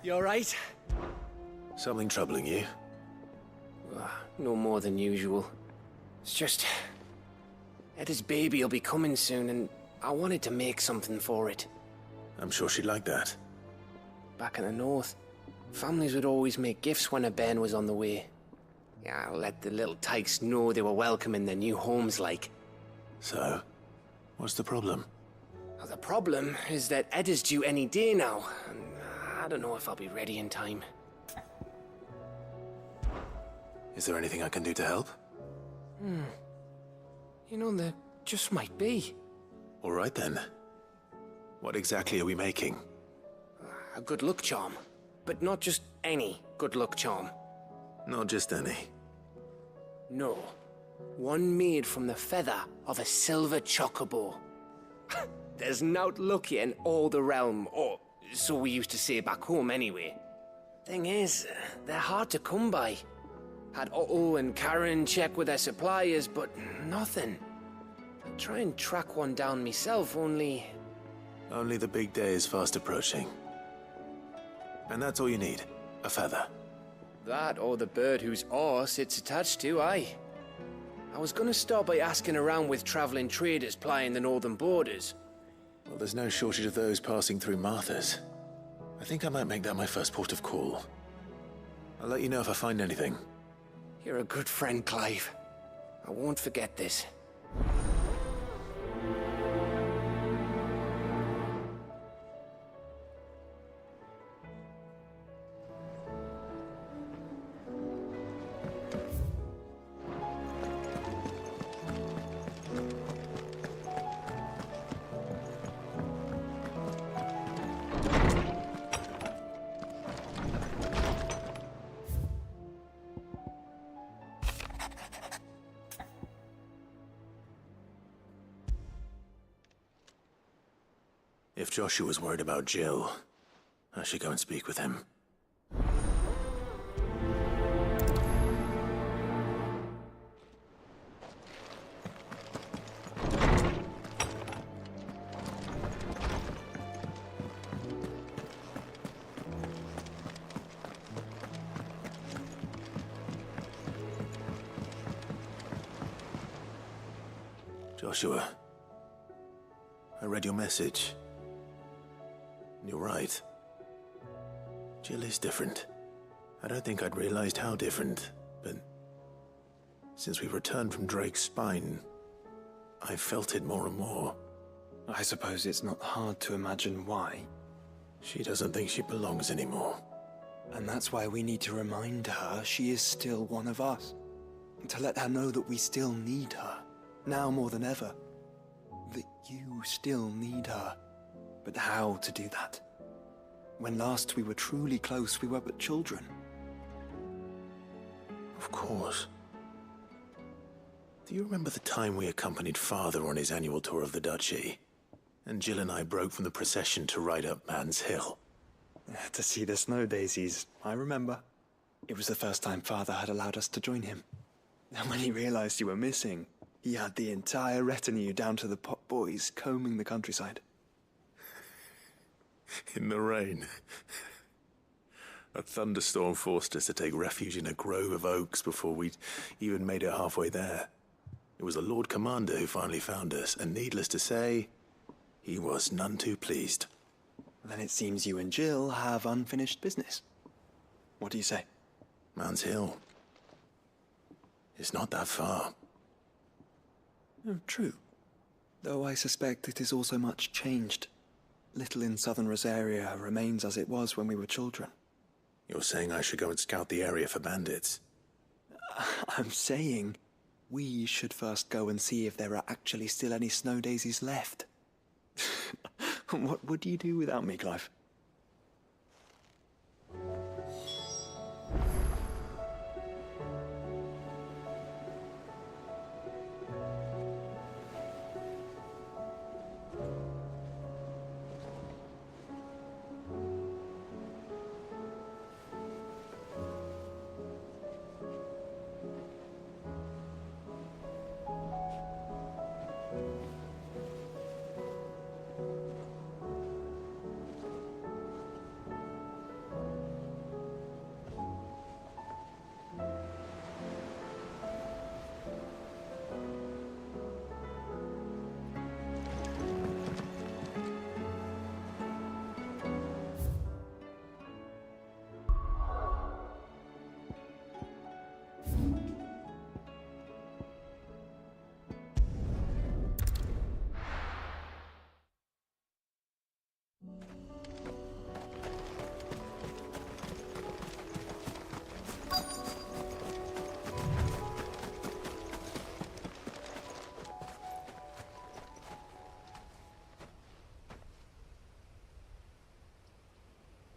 You alright? Something troubling you? No more than usual. It's just... Etta's baby will be coming soon, and I wanted to make something for it. I'm sure she'd like that. Back in the north, families would always make gifts when a bairn was on the way. Yeah, let the little tykes know they were welcome in their new homes, like. So, what's the problem? Well, the problem is that Etta's due any day now, and I don't know if I'll be ready in time. Is there anything I can do to help? You know, there just might be. All right then. What exactly are we making? A good luck charm. But not just any good luck charm. Not just any. No. One made from the feather of a silver chocobo. There's nowt luckier in all the realm, or so we used to say back home anyway. Thing is, they're hard to come by. Had Otto and Karen check with their suppliers, but nothing. I'd try and track one down myself, only... Only the big day is fast approaching. And that's all you need, a feather. That or the bird whose horse it's attached to, aye. I was gonna start by asking around with traveling traders plying the northern borders. Well, there's no shortage of those passing through Martha's. I think I might make that my first port of call. I'll let you know if I find anything. You're a good friend, Clive. I won't forget this. If Joshua's worried about Jill, I should go and speak with him. Joshua, I read your message. You're right. Jill is different. I don't think I'd realized how different, but since we returned from Drake's spine, I've felt it more and more. I suppose it's not hard to imagine why. She doesn't think she belongs anymore. And that's why we need to remind her she is still one of us. To let her know that we still need her, now more than ever. That you still need her. But how to do that? When last we were truly close, we were but children. Of course. Do you remember the time we accompanied Father on his annual tour of the Duchy? And Jill and I broke from the procession to ride up Man's Hill. To see the snow daisies, I remember. It was the first time Father had allowed us to join him. And when he realized you were missing, he had the entire retinue down to the pot boys combing the countryside. In the rain. A thunderstorm forced us to take refuge in a grove of oaks before we'd even made it halfway there. It was the Lord Commander who finally found us, and needless to say, he was none too pleased. Then it seems you and Jill have unfinished business. What do you say? Man's Hill. It's not that far. Oh, true. Though I suspect it is also much changed. Little in southern Rosaria remains as it was when we were children. You're saying I should go and scout the area for bandits? I'm saying we should first go and see if there are actually still any snow daisies left. What would you do without me, Clive?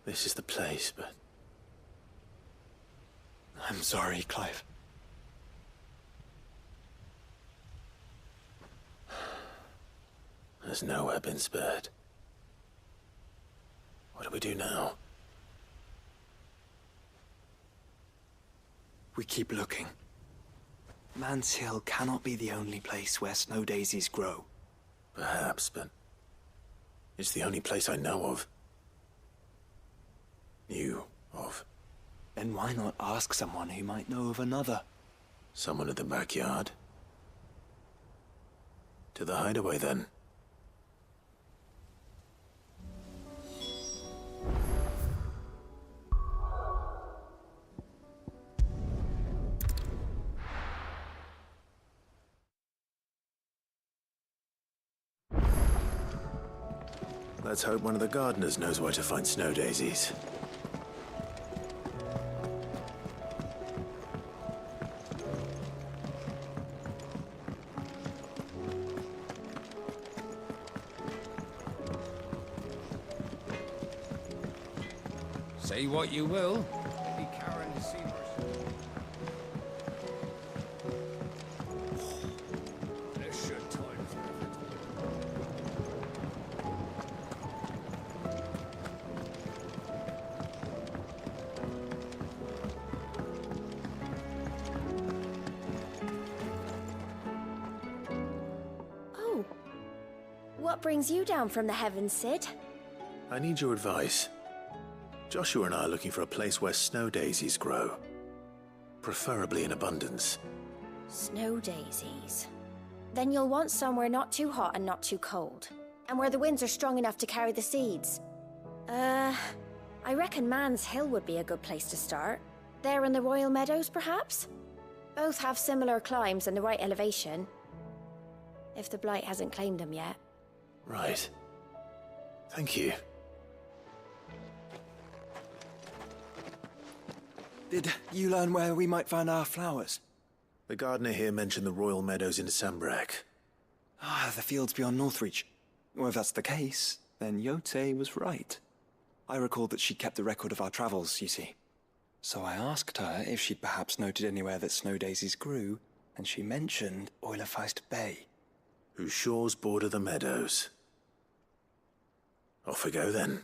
this is the place, but... I'm sorry, Clive. There's nowhere been spared. What do we do now? We keep looking. Man's Hill cannot be the only place where snow daisies grow. Perhaps, but... it's the only place I know of. Knew of. Then why not ask someone who might know of another? Someone at the backyard? To the hideaway, then. Let's hope one of the gardeners knows where to find snow daisies. Say what you will. Maybe Karen has seen her. There's short time for Oh. What brings you down from the heavens, Sid? I need your advice. Joshua and I are looking for a place where snow daisies grow. Preferably in abundance. Snow daisies. Then you'll want somewhere not too hot and not too cold. And where the winds are strong enough to carry the seeds. I reckon Man's Hill would be a good place to start. There in the Royal Meadows, perhaps? Both have similar climbs and the right elevation. If the Blight hasn't claimed them yet. Right. Thank you. Did you learn where we might find our flowers? The gardener here mentioned the Royal Meadows in Sambrak. Ah, the fields beyond Northreach. Well, if that's the case, then Yote was right. I recalled that she kept the record of our travels, you see. So I asked her if she'd perhaps noted anywhere that snow daisies grew, and she mentioned Oilerfeist Bay. Whose shores border the meadows. Off we go then.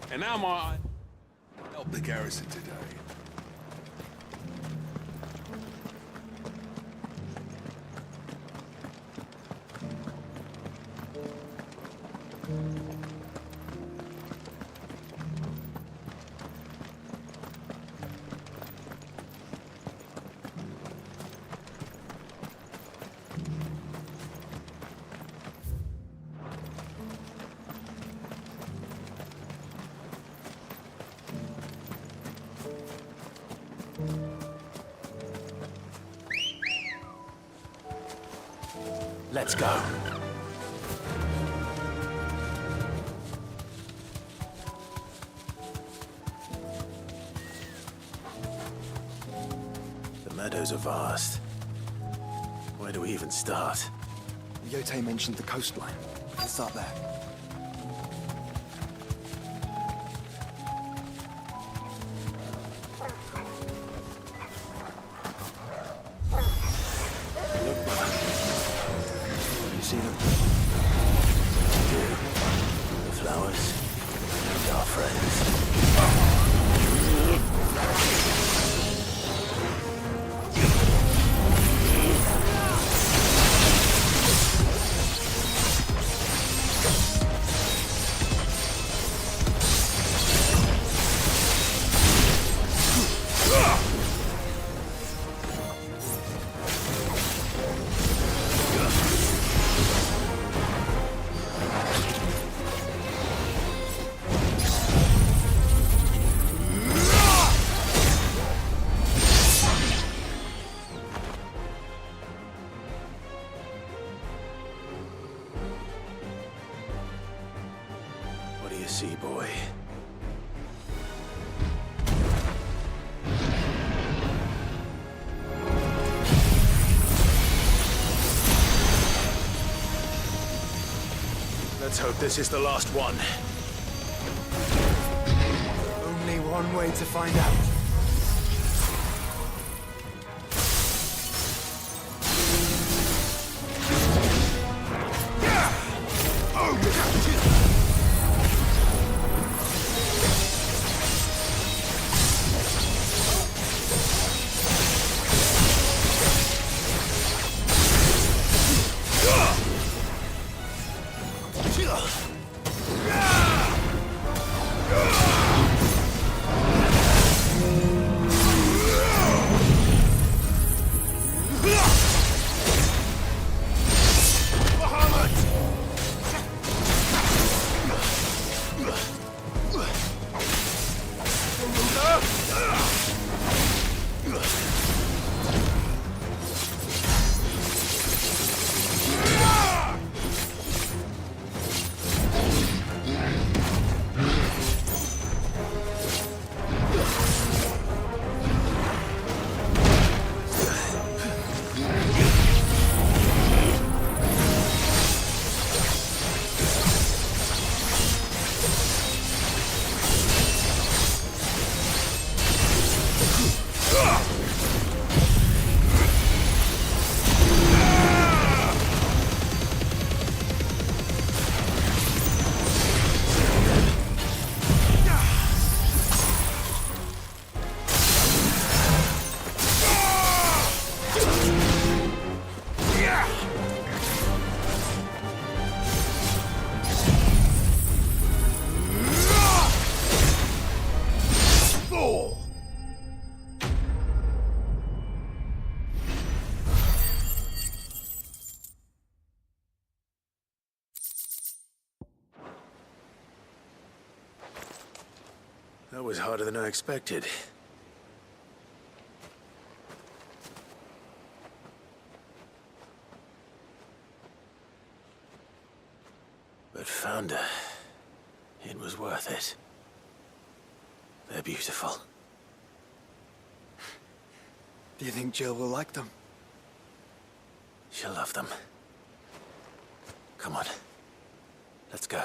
And now I help the garrison today. Let's go. The meadows are vast. Where do we even start? Yote mentioned the coastline. We can start there. See them? The flowers and our friends. Let's hope this is the last one. Only one way to find out. That was harder than I expected. But Founder, it was worth it. They're beautiful. Do you think Jill will like them? She'll love them. Come on. Let's go.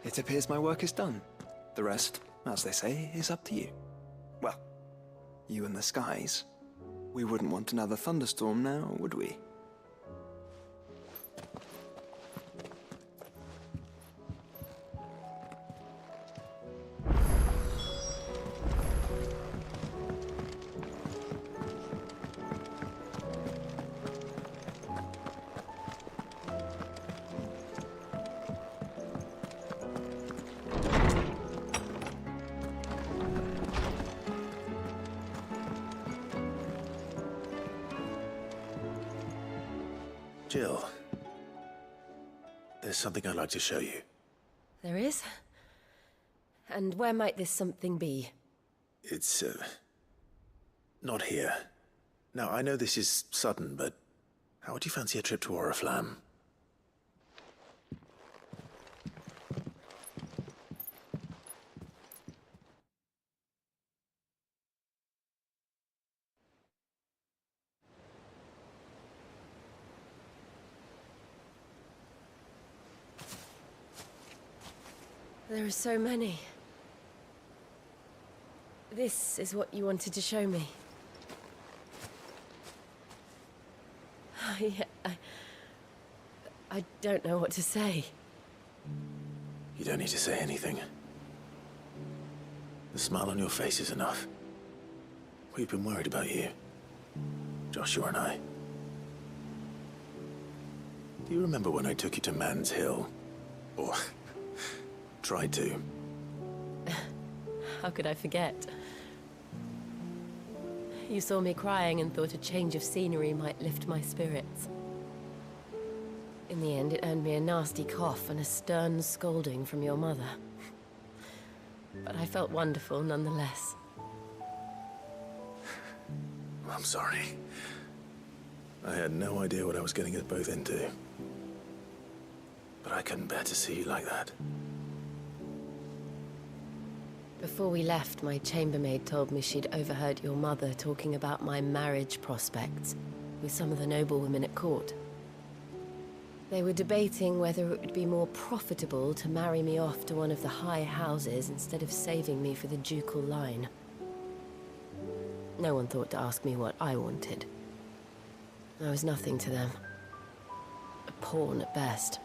It appears my work is done. The rest, as they say, is up to you. Well, you and the skies. We wouldn't want another thunderstorm now, would we? Jill, there's something I'd like to show you. There is? And where might this something be? It's, not here. Now, I know this is sudden, but how would you fancy a trip to Oriflamme? There are so many. This is what you wanted to show me. I don't know what to say. You don't need to say anything. The smile on your face is enough. We've been worried about you. Joshua and I. Do you remember when I took you to Man's Hill? Or tried to? How could I forget? You saw me crying and thought a change of scenery might lift my spirits. In the end, it earned me a nasty cough and a stern scolding from your mother. But I felt wonderful nonetheless. I'm sorry. I had no idea what I was getting us both into. But I couldn't bear to see you like that. Before we left, my chambermaid told me she'd overheard your mother talking about my marriage prospects with some of the noblewomen at court. They were debating whether it would be more profitable to marry me off to one of the high houses instead of saving me for the ducal line. No one thought to ask me what I wanted. I was nothing to them. A pawn at best.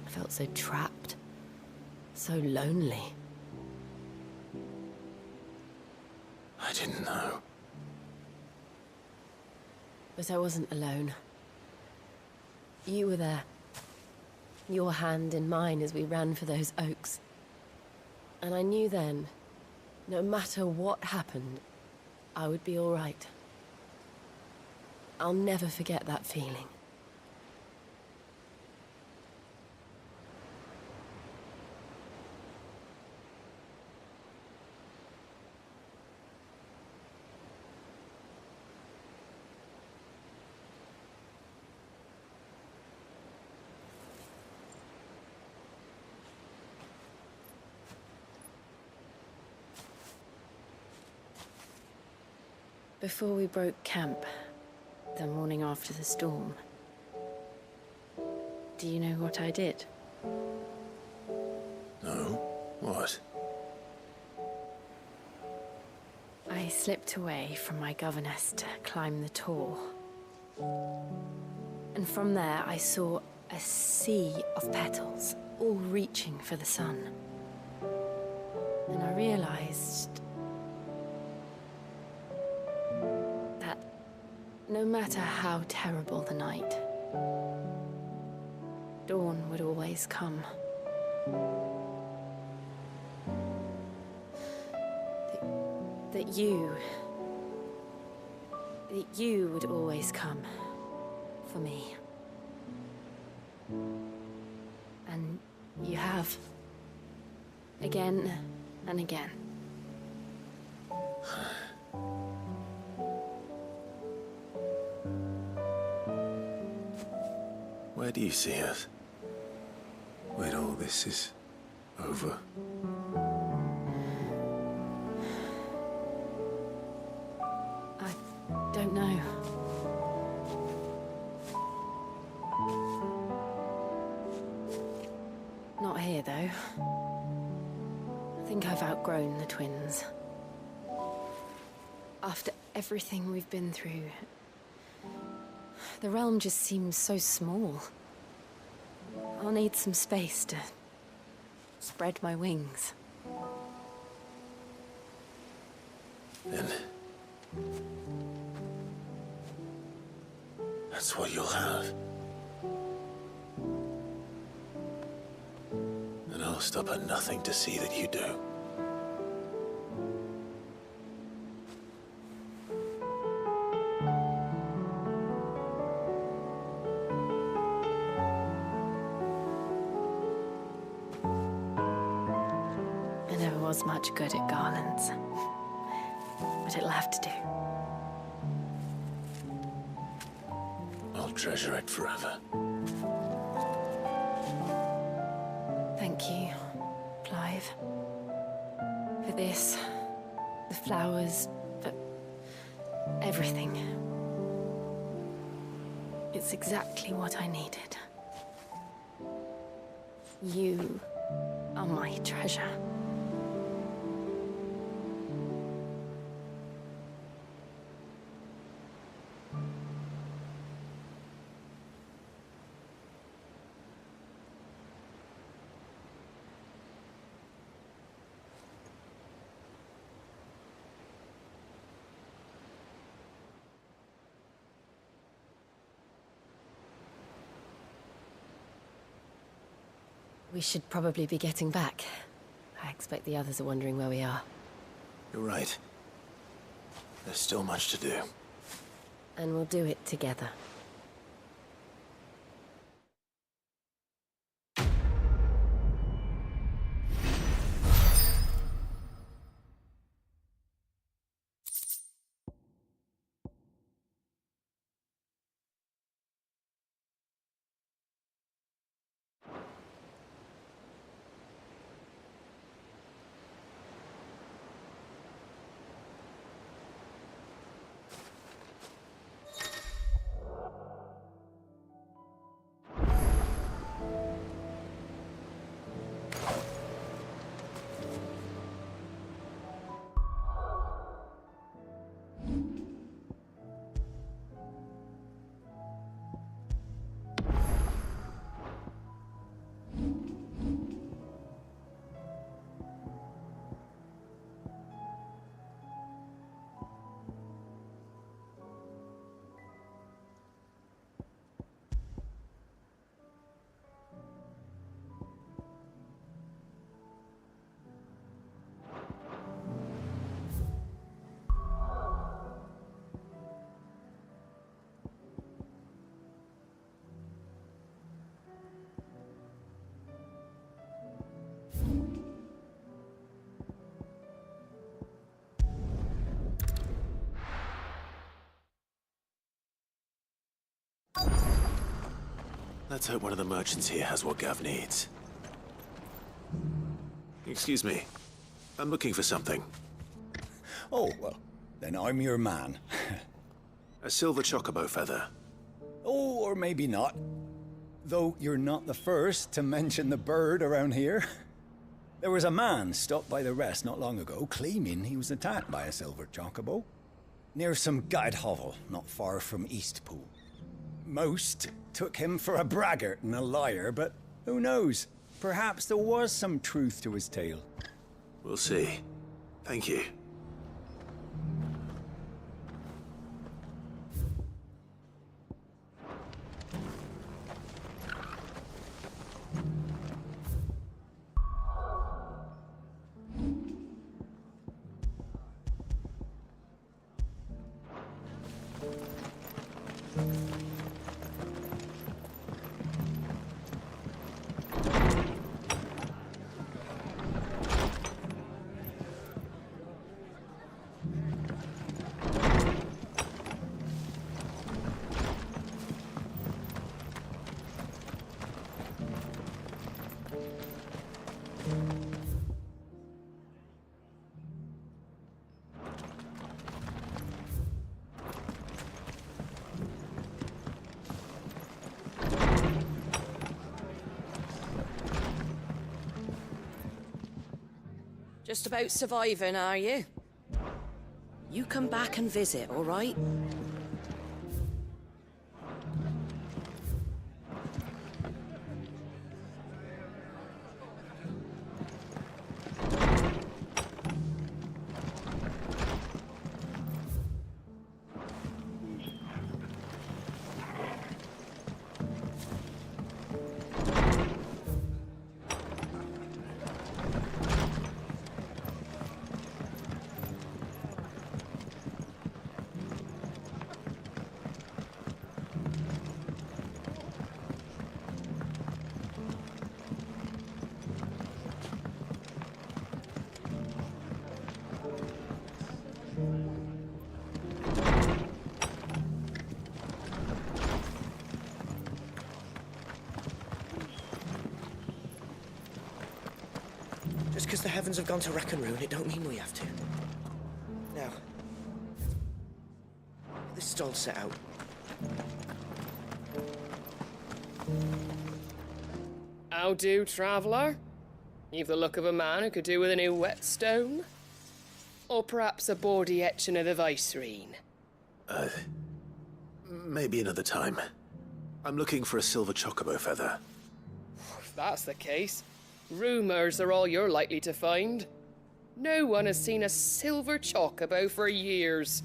I felt so trapped. So lonely. I didn't know. But I wasn't alone. You were there. Your hand in mine as we ran for those oaks. And I knew then, no matter what happened, I would be all right. I'll never forget that feeling. Before we broke camp, the morning after the storm, do you know what I did? No? What? I slipped away from my governess to climb the tor. And from there I saw a sea of petals, all reaching for the sun. And I realized that no matter how terrible the night, dawn would always come. That you would always come for me. And you have. Again and again. Where do you see us? When all this is over? I don't know. Not here, though. I think I've outgrown the twins. After everything we've been through, the realm just seems so small. I'll need some space to spread my wings. Then that's what you'll have. And I'll stop at nothing to see that you do. I never was much good at garlands, but it'll have to do. I'll treasure it forever. Thank you, Clive. For this, the flowers, for everything. It's exactly what I needed. You are my treasure. We should probably be getting back. I expect the others are wondering where we are. You're right. There's still much to do. And we'll do it together. Let's hope one of the merchants here has what Gav needs. Excuse me. I'm looking for something. Oh, well, then I'm your man. A silver chocobo feather. Oh, or maybe not. Though you're not the first to mention the bird around here. There was a man stopped by the rest not long ago, claiming he was attacked by a silver chocobo. Near some gad hovel, not far from Eastpool. Most took him for a braggart and a liar, but who knows? Perhaps there was some truth to his tale. We'll see. Thank you. Just about surviving, are you? You come back and visit, all right? Just because the heavens have gone to wreck and ruin, it don't mean we have to. Now, this is all set out. How do, traveller? You've the look of a man who could do with a new whetstone. Or perhaps a bawdy etching of the Vicereine. Maybe another time. I'm looking for a silver chocobo feather. If that's the case, rumours are all you're likely to find. No one has seen a silver chocobo for years.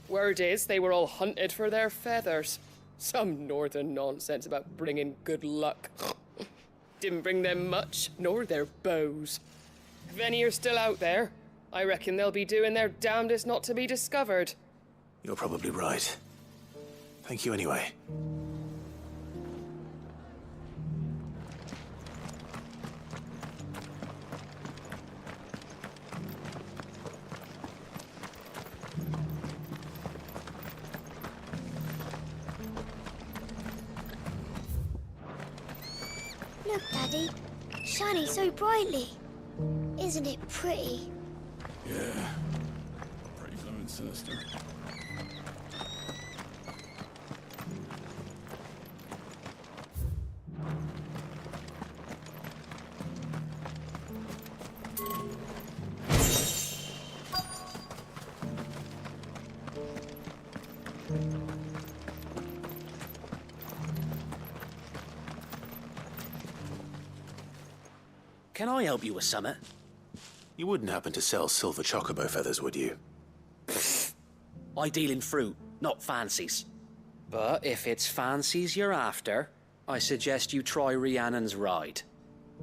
Word is they were all hunted for their feathers. Some northern nonsense about bringing good luck. Didn't bring them much, nor their bows. If any are still out there, I reckon they'll be doing their damnedest not to be discovered. You're probably right. Thank you anyway. Look, Daddy. Shining so brightly. Isn't it pretty? Yeah. Pretty fluid sinister. Can I help you with something? You wouldn't happen to sell silver chocobo feathers, would you? I deal in fruit, not fancies. But if it's fancies you're after, I suggest you try Rhiannon's ride.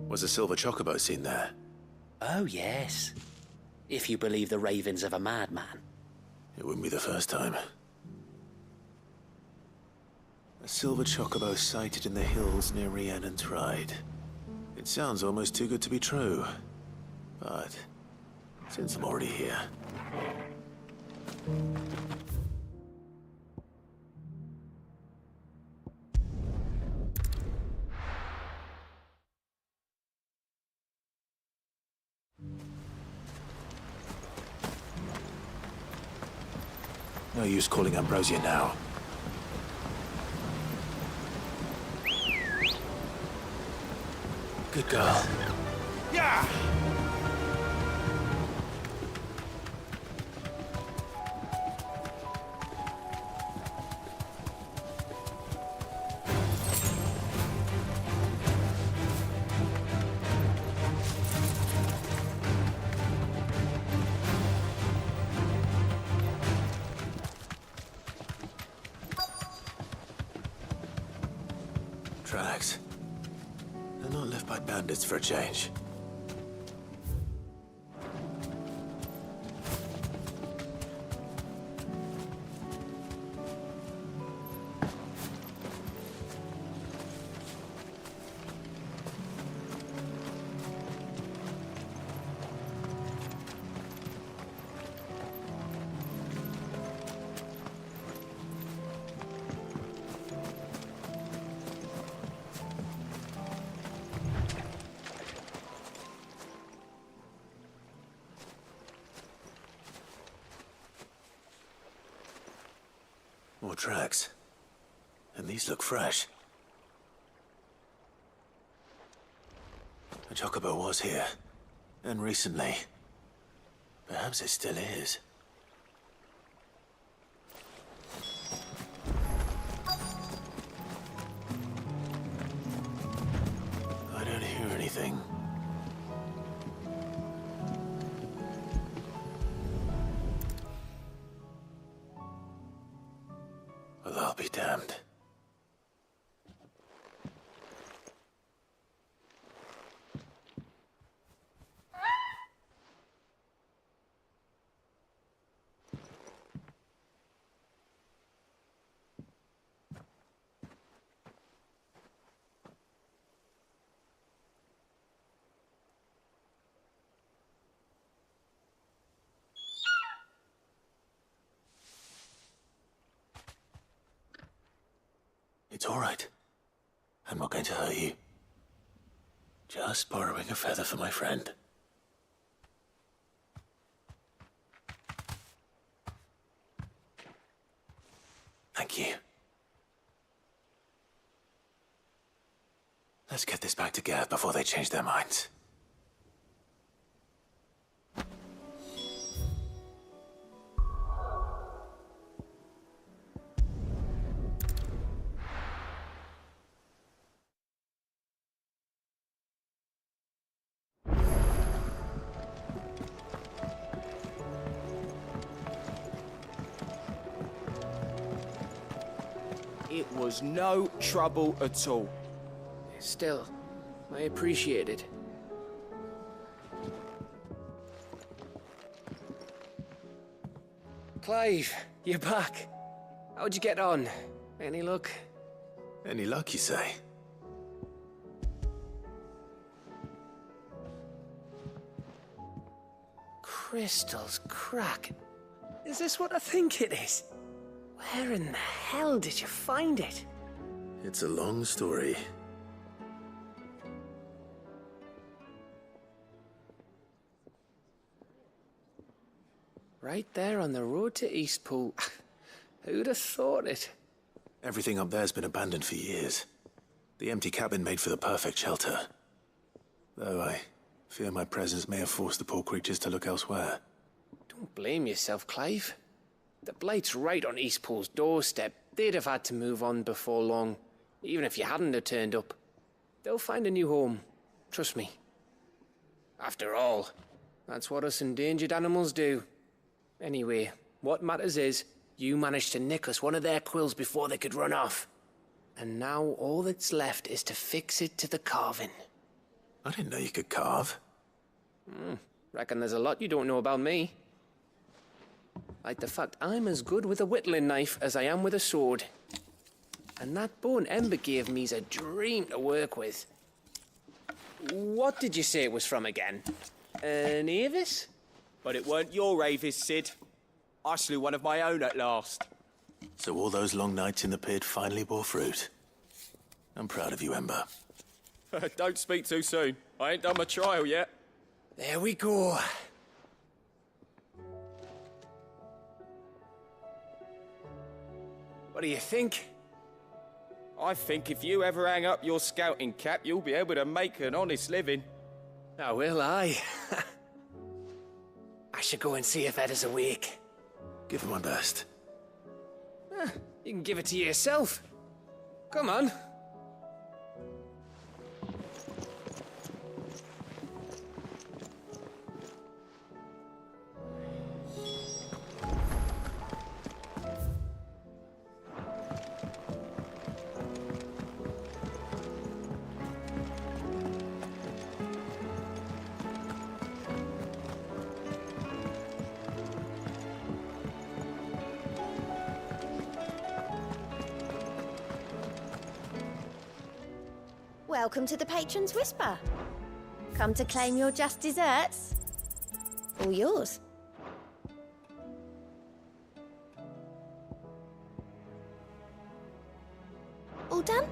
Was a silver chocobo seen there? Oh, yes. If you believe the ravings of a madman. It wouldn't be the first time. A silver chocobo sighted in the hills near Rhiannon's ride. It sounds almost too good to be true. But since I'm already here... No use calling Ambrosia now. Good girl. Yeah! Tracks. They're not left by bandits for a change. More tracks. And these look fresh. A chocobo was here. And recently. Perhaps it still is. I don't hear anything. Well, I'll be damned. It's all right. I'm not going to hurt you. Just borrowing a feather for my friend. Thank you. Let's get this back to Gareth before they change their minds. It was no trouble at all. Still, I appreciate it. Clive, you're back. How'd you get on? Any luck? Any luck, you say? Crystal's crack. Is this what I think it is? Where in the hell did you find it? It's a long story. Right there on the road to Eastpool. Who'd have thought it? Everything up there's been abandoned for years. The empty cabin made for the perfect shelter. Though I fear my presence may have forced the poor creatures to look elsewhere. Don't blame yourself, Clive. The Blight's right on Eastpool's doorstep. They'd have had to move on before long, even if you hadn't have turned up. They'll find a new home. Trust me. After all, that's what us endangered animals do. Anyway, what matters is, you managed to nick us one of their quills before they could run off. And now all that's left is to fix it to the carving. I didn't know you could carve. Reckon there's a lot you don't know about me. Like the fact I'm as good with a whittling knife as I am with a sword. And that bone Ember gave me's a dream to work with. What did you say it was from again? An Avis? But it weren't your Avis, Sid. I slew one of my own at last. So all those long nights in the pit finally bore fruit. I'm proud of you, Ember. Don't speak too soon. I ain't done my trial yet. There we go. What do you think? I think if you ever hang up your scouting cap, you'll be able to make an honest living. Oh, will I? I should go and see if Ed is awake. Give it my best. You can give it to yourself. Come on. Welcome to the Patron's Whisper. Come to claim your just desserts? All yours. All done?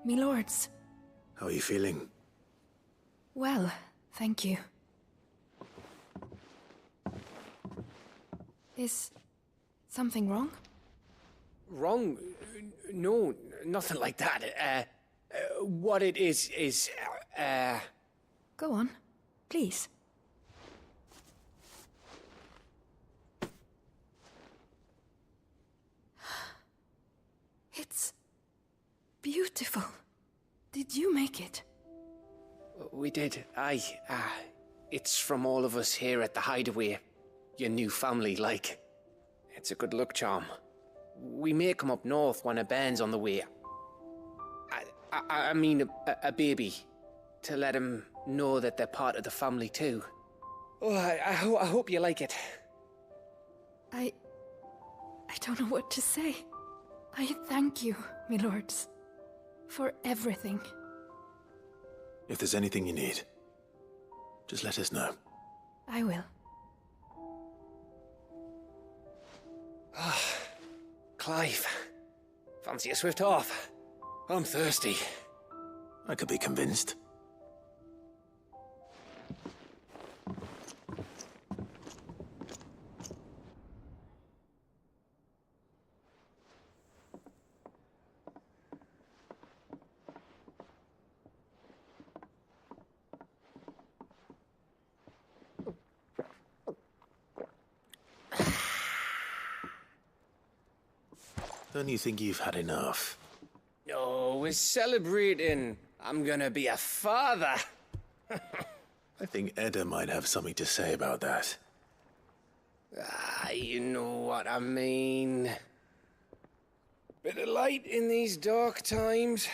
Me lords. How are you feeling? Well, thank you. Is something wrong? Wrong? No, nothing like that. What it is, Go on, please. It's beautiful. Did you make it? We did. It's from all of us here at the Hideaway. Your new family, like. It's a good luck charm. We may come up north when a band's on the way. I mean a baby. To let him know that they're part of the family too. Oh, I hope you like it. I don't know what to say. I thank you, my lords, for everything. If there's anything you need, just let us know. I will. Clive, fancy a swift off? I'm thirsty. I could be convinced. Don't you think you've had enough? No, we're celebrating. I'm gonna be a father. I think Edda might have something to say about that. You know what I mean. Bit of light in these dark times.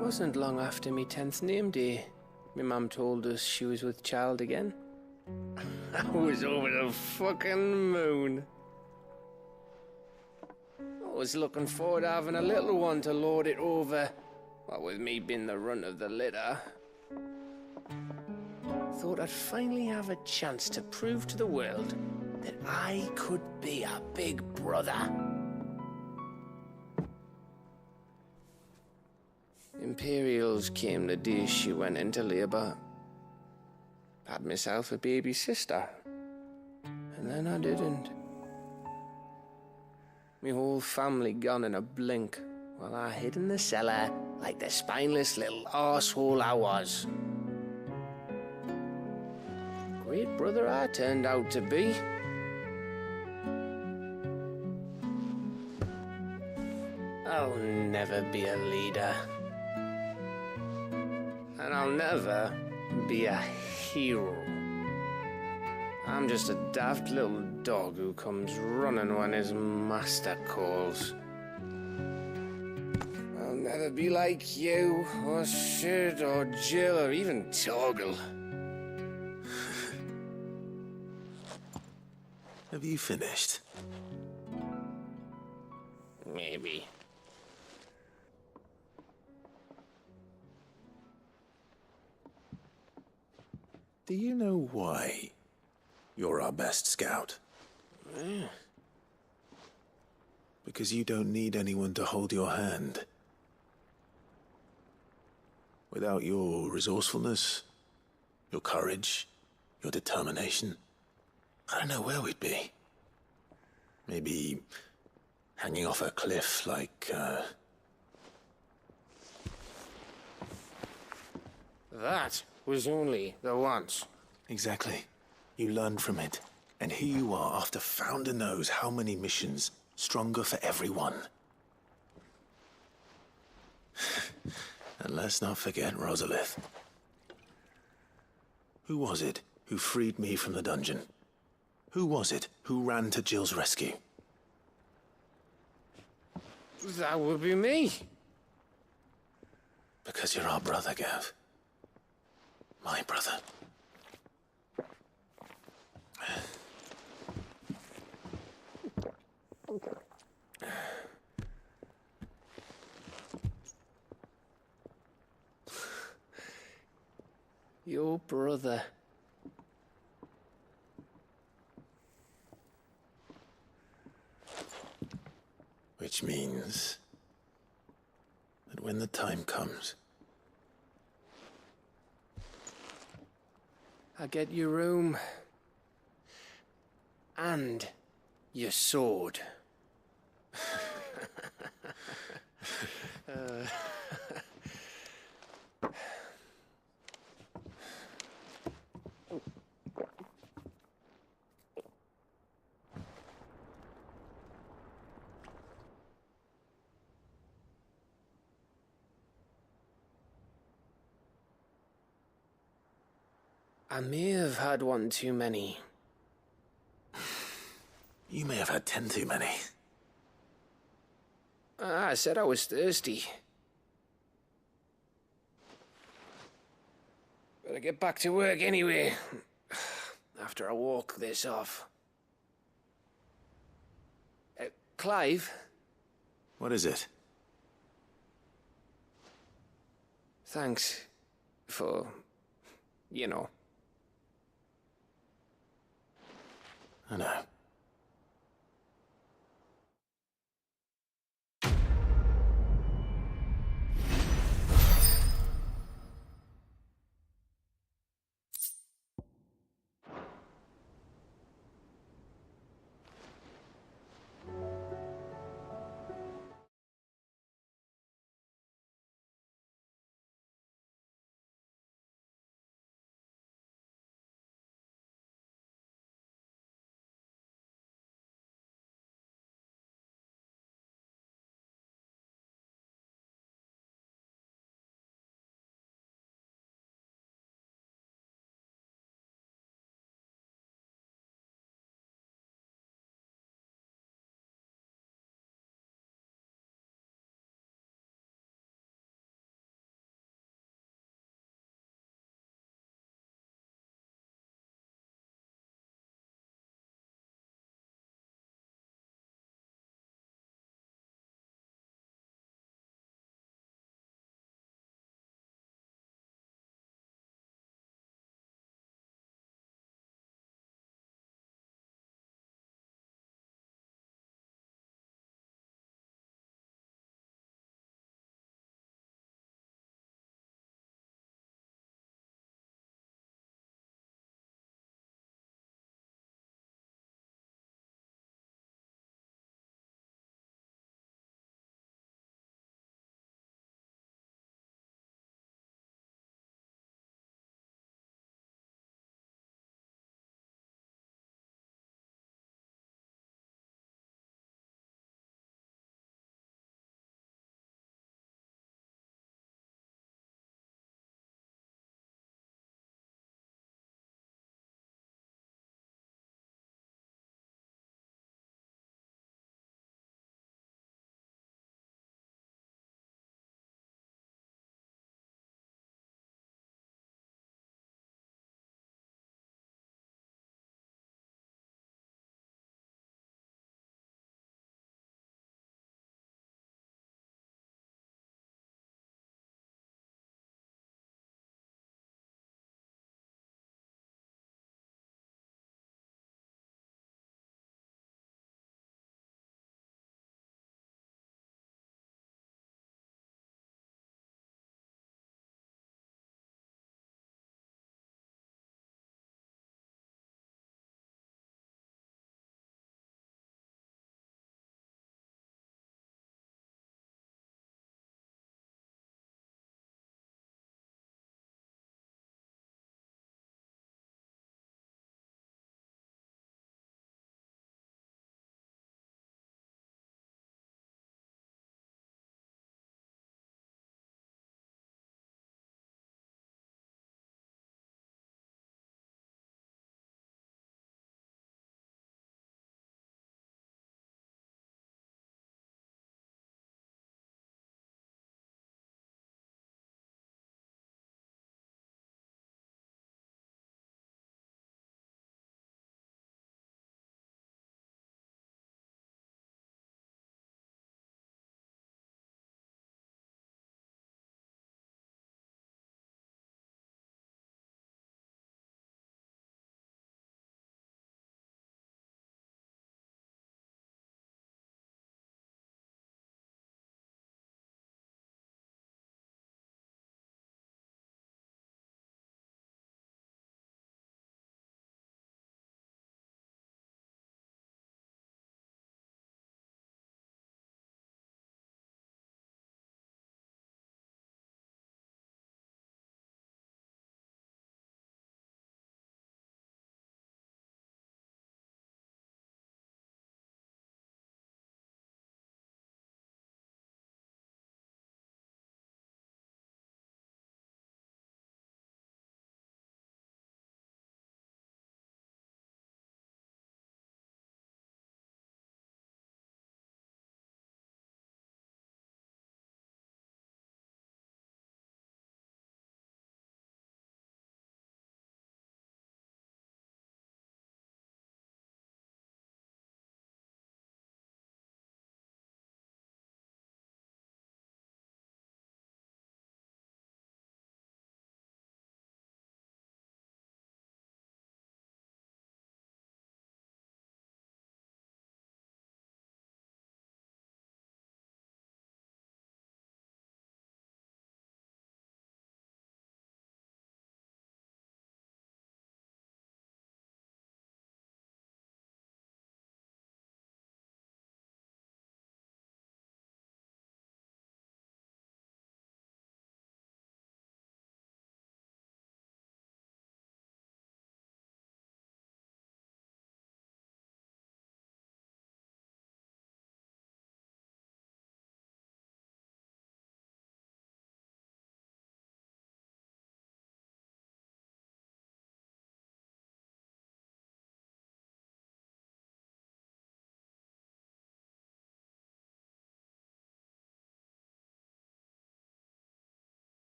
Wasn't long after me 10th name day. My mum told us she was with child again. I was over the fucking moon. I was looking forward to having a little one to lord it over, what with me being the runt of the litter. Thought I'd finally have a chance to prove to the world that I could be a big brother. Imperials came the day she went into labour. Had myself a baby sister. And then I didn't. My whole family gone in a blink, while I hid in the cellar like the spineless little arsehole I was. Great brother I turned out to be. I'll never be a leader. And I'll never be a hero. I'm just a daft little dog who comes running when his master calls. I'll never be like you, or Sid, or Jill, or even Torgal. Have you finished? Maybe. Do you know why you're our best scout? Because you don't need anyone to hold your hand. Without your resourcefulness, your courage, your determination, I don't know where we'd be. Maybe hanging off a cliff like, That was only the once. Exactly. You learned from it. And here you are after Founder knows how many missions, stronger for everyone. And let's not forget Rosalith. Who was it who freed me from the dungeon? Who was it who ran to Jill's rescue? That would be me. Because you're our brother, Gav. My brother. Your brother. Which means that when the time comes, I get your room. And your sword. I may have had one too many. you may have had 10 too many. I said I was thirsty. Better get back to work anyway. After I walk this off. Clive? What is it? Thanks for, you know. I know.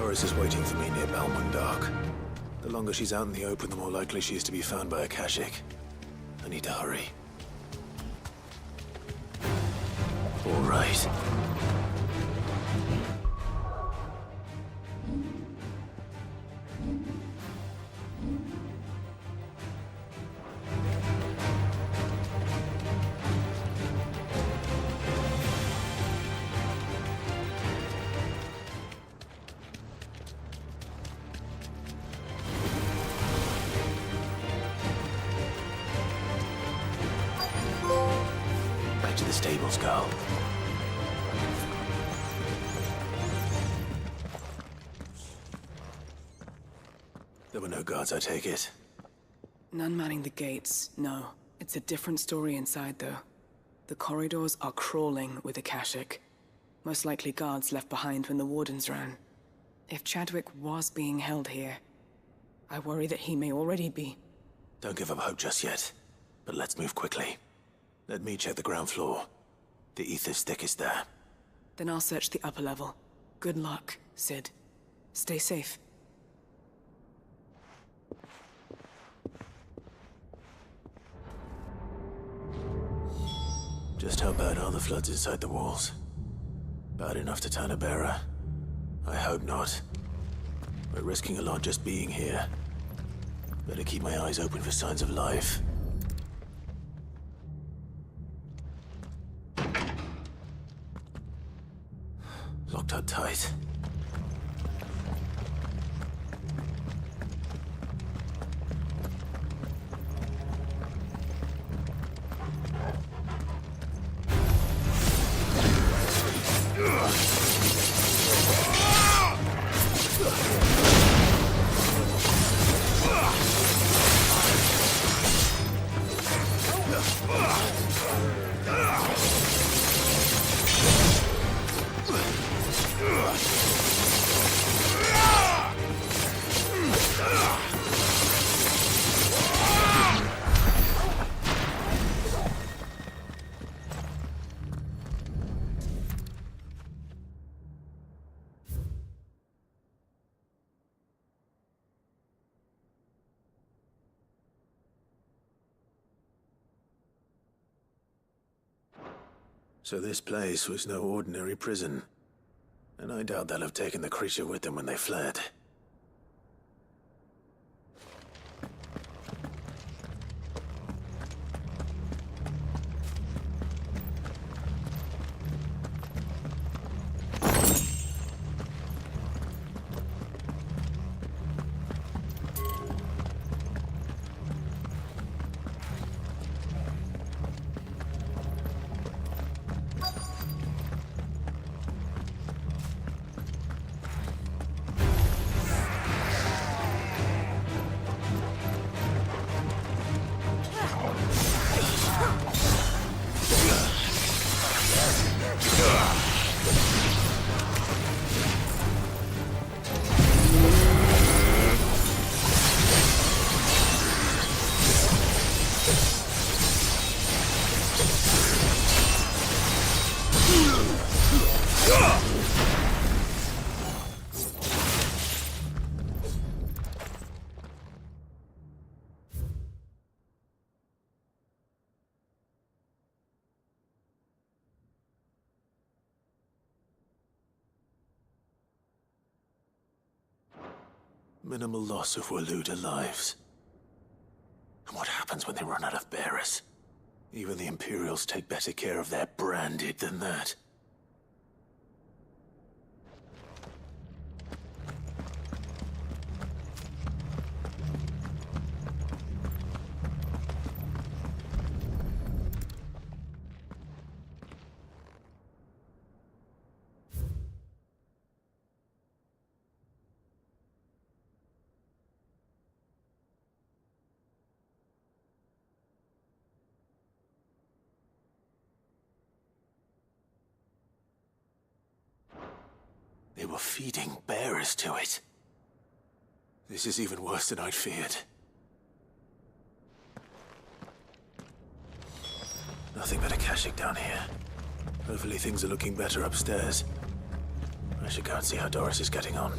Doris is waiting for me near Balmundark. The longer she's out in the open, the more likely she is to be found by a Kashik. I need to hurry. All right. Back to the stables, girl. There were no guards, I take it. None manning the gates, no. It's a different story inside, though. The corridors are crawling with Akashic. Most likely guards left behind when the Wardens ran. If Chadwick was being held here, I worry that he may already be. Don't give up hope just yet, but let's move quickly. Let me check the ground floor. The ether stick is there. Then I'll search the upper level. Good luck, Sid. Stay safe. Just how bad are the floods inside the walls? Bad enough to turn a bearer? I hope not. We're risking a lot just being here. Better keep my eyes open for signs of life. Locked up tight. So this place was no ordinary prison. And I doubt they'll have taken the creature with them when they fled. Minimal loss of Waluda lives. And what happens when they run out of bearers? Even the Imperials take better care of their branded than that. They were feeding bearers to it. This is even worse than I'd feared. Nothing but Akashic down here. Hopefully things are looking better upstairs. I should go and see how Doris is getting on.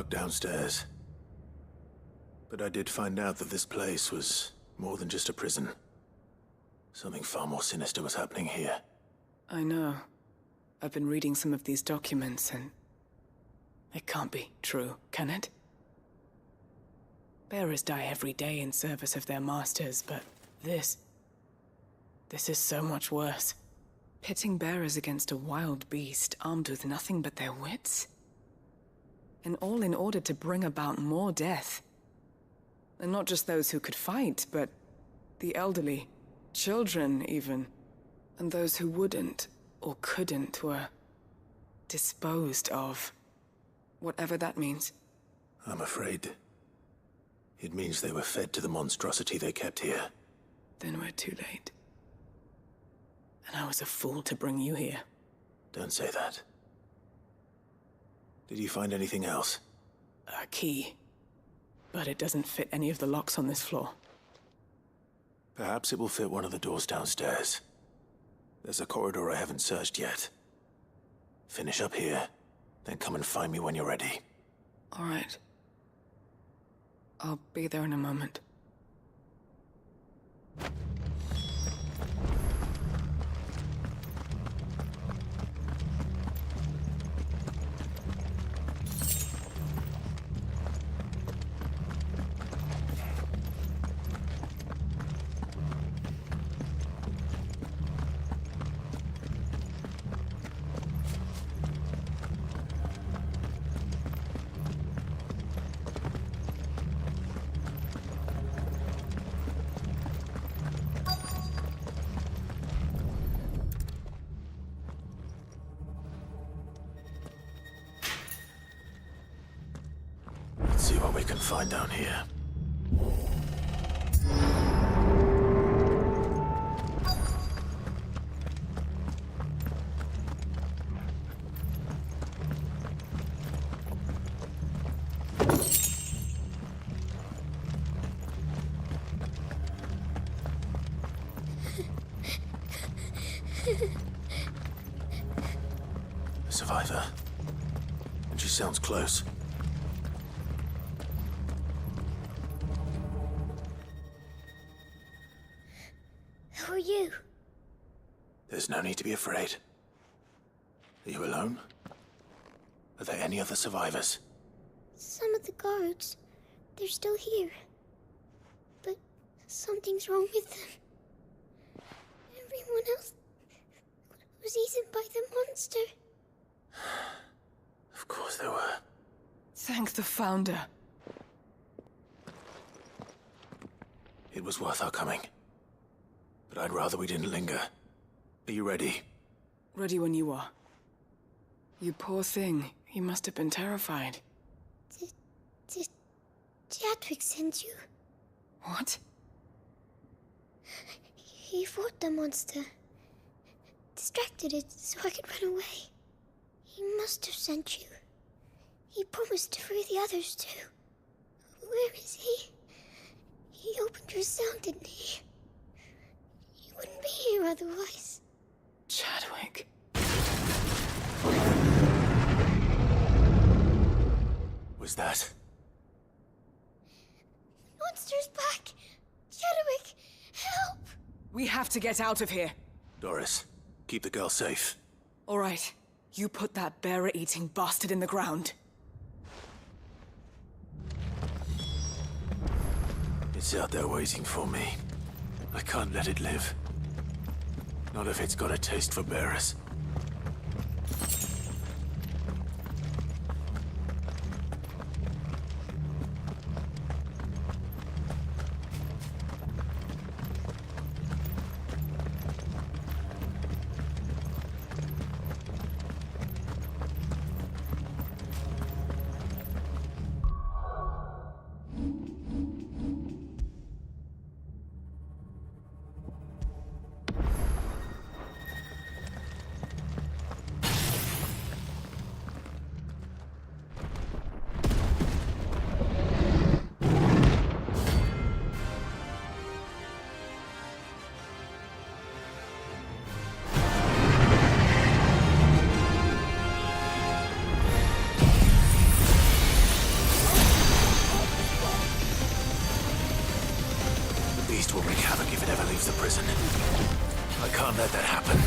dark downstairs. But I did find out that this place was more than just a prison. Something far more sinister was happening here. I know. I've been reading some of these documents, and it can't be true, can it? Bearers die every day in service of their masters, but this is so much worse. Pitting bearers against a wild beast armed with nothing but their wits? And all in order to bring about more death. And not just those who could fight, but the elderly, children even. And those who wouldn't or couldn't were disposed of. Whatever that means. I'm afraid it means they were fed to the monstrosity they kept here. Then we're too late. And I was a fool to bring you here. Don't say that. Did you find anything else? A key. But it doesn't fit any of the locks on this floor. Perhaps it will fit one of the doors downstairs. There's a corridor I haven't searched yet. Finish up here, then come and find me when you're ready. All right. I'll be there in a moment. Let's see what we can find down here. A survivor. And she sounds close. Who are you? There's no need to be afraid. Are you alone? Are there any other survivors? Some of the guards. They're still here. But something's wrong with them. Everyone else was eaten by the monster. Of course there were. Thank the Founder. It was worth our coming. But I'd rather we didn't linger. Are you ready? Ready when you are. You poor thing. He must have been terrified. Did Chadwick send you? What? He fought the monster. Distracted it so I could run away. He must have sent you. He promised to free the others too. Where is he? He opened your cell, didn't he? He wouldn't be here otherwise. Chadwick. Was that? The monster's back! Chadwick, help! We have to get out of here. Doris, keep the girl safe. All right. You put that bearer-eating bastard in the ground. It's out there waiting for me. I can't let it live. Not if it's got a taste for bearers. beast will wreak havoc if it ever leaves the prison. I can't let that happen.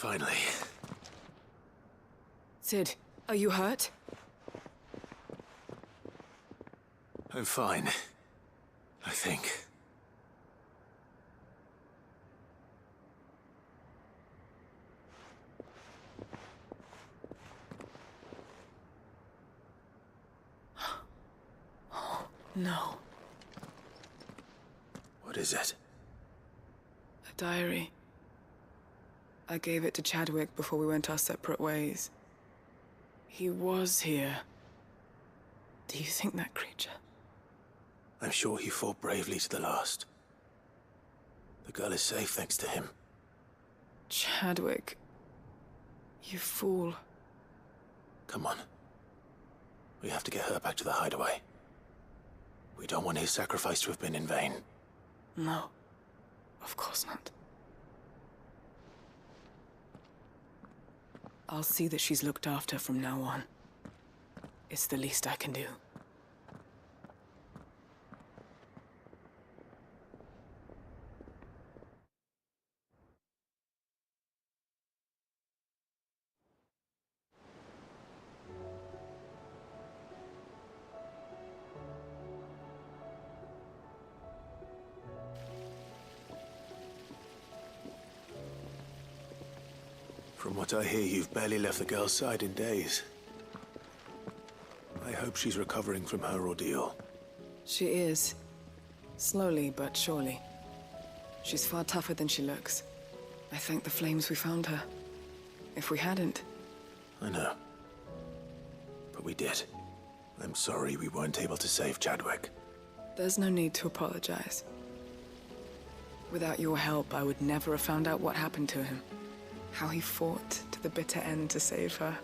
Finally. Sid, are you hurt? I'm fine. I think. Oh, no. What is it? A diary. I gave it to Chadwick before we went our separate ways. He was here. Do you think that creature? I'm sure he fought bravely to the last. The girl is safe thanks to him. Chadwick. You fool. Come on. We have to get her back to the hideaway. We don't want his sacrifice to have been in vain. No. Of course not. I'll see that she's looked after from now on. It's the least I can do. From what I hear, you've barely left the girl's side in days. I hope she's recovering from her ordeal. She is. Slowly but surely. She's far tougher than she looks. I thank the flames we found her. If we hadn't... I know. But we did. I'm sorry we weren't able to save Chadwick. There's no need to apologize. Without your help, I would never have found out what happened to him. How he fought to the bitter end to save her.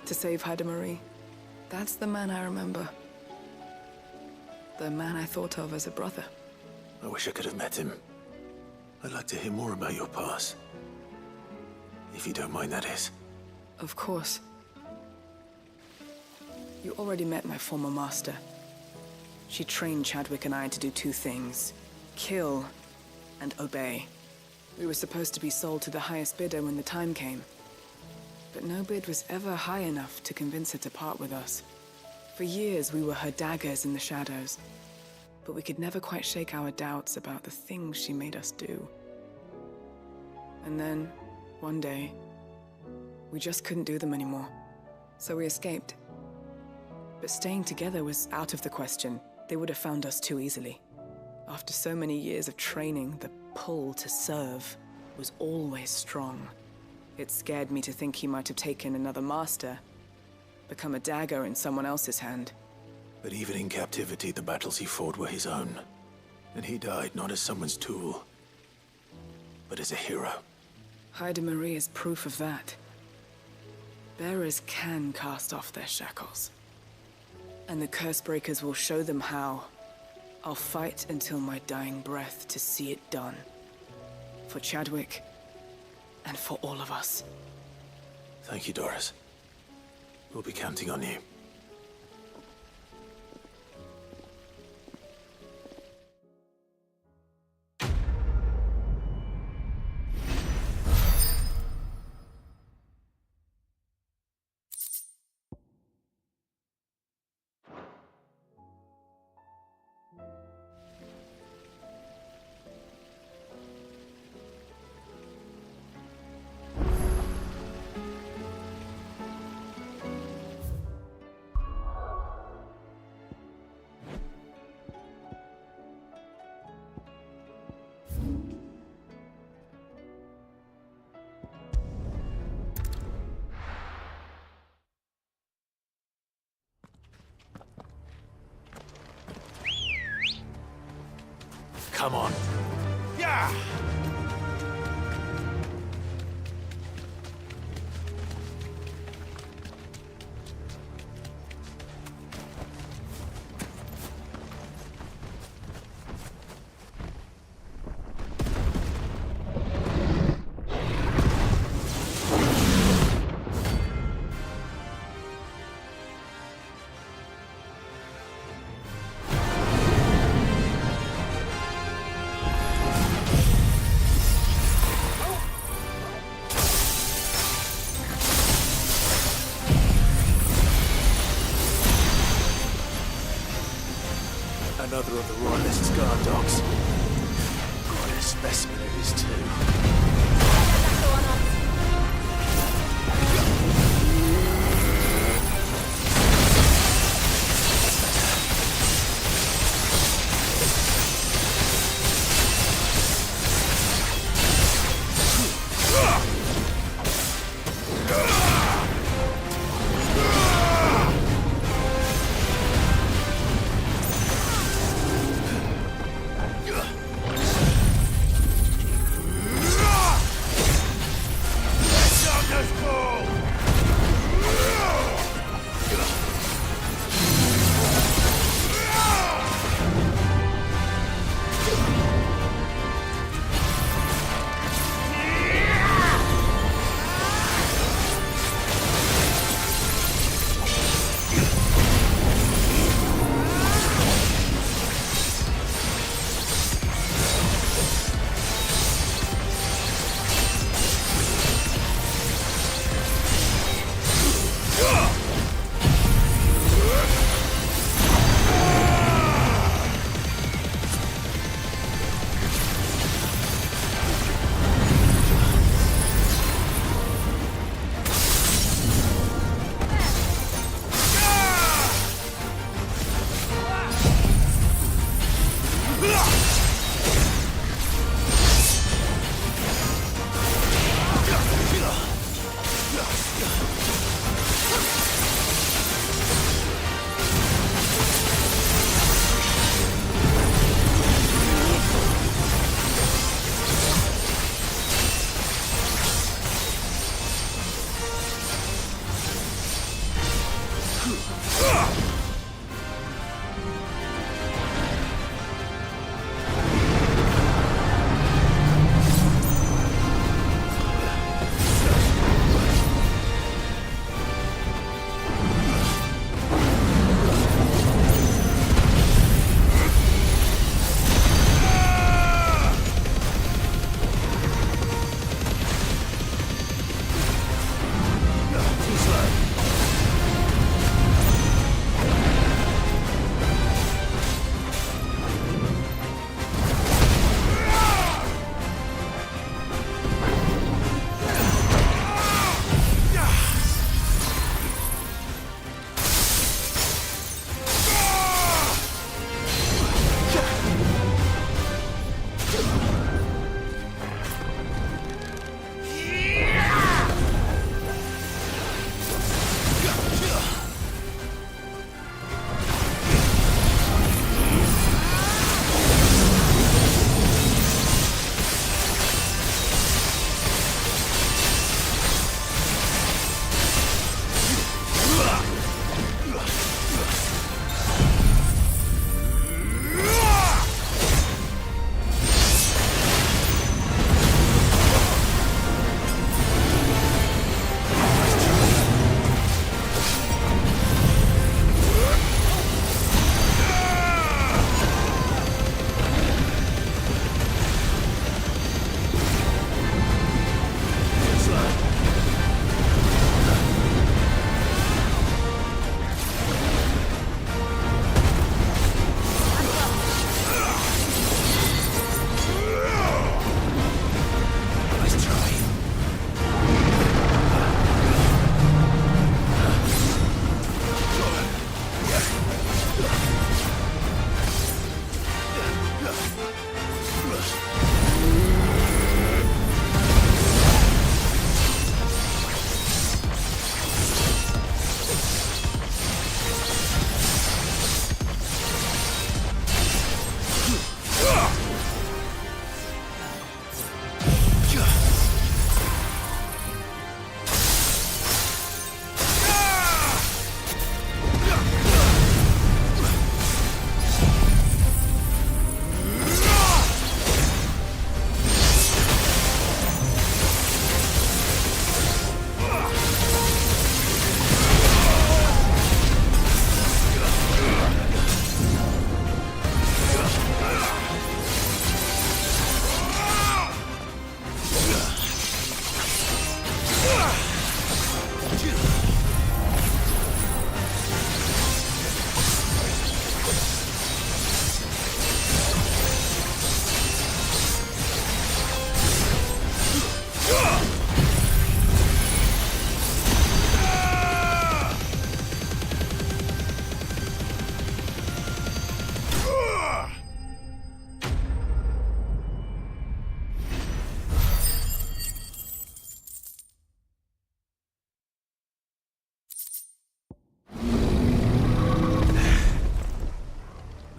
To save Haida Marie. That's the man I remember. The man I thought of as a brother. I wish I could have met him. I'd like to hear more about your past. If you don't mind, that is. Of course. You already met my former master. She trained Chadwick and I to do two things. Kill and obey. We were supposed to be sold to the highest bidder when the time came. But no bid was ever high enough to convince her to part with us. For years, we were her daggers in the shadows. But we could never quite shake our doubts about the things she made us do. And then, one day, we just couldn't do them anymore. So we escaped. But staying together was out of the question. They would have found us too easily. After so many years of training, the pull to serve was always strong. It scared me to think he might have taken another master, become a dagger in someone else's hand. But even in captivity, the battles he fought were his own. And he died not as someone's tool, but as a hero. Haida Marie is proof of that. Bearers can cast off their shackles. And the Cursebreakers will show them how. I'll fight until my dying breath to see it done. For Chadwick, and for all of us. Thank you, Doris. We'll be counting on you. Come on. Yeah! Another of the Royalists' guard dogs. Quite a specimen it is, too.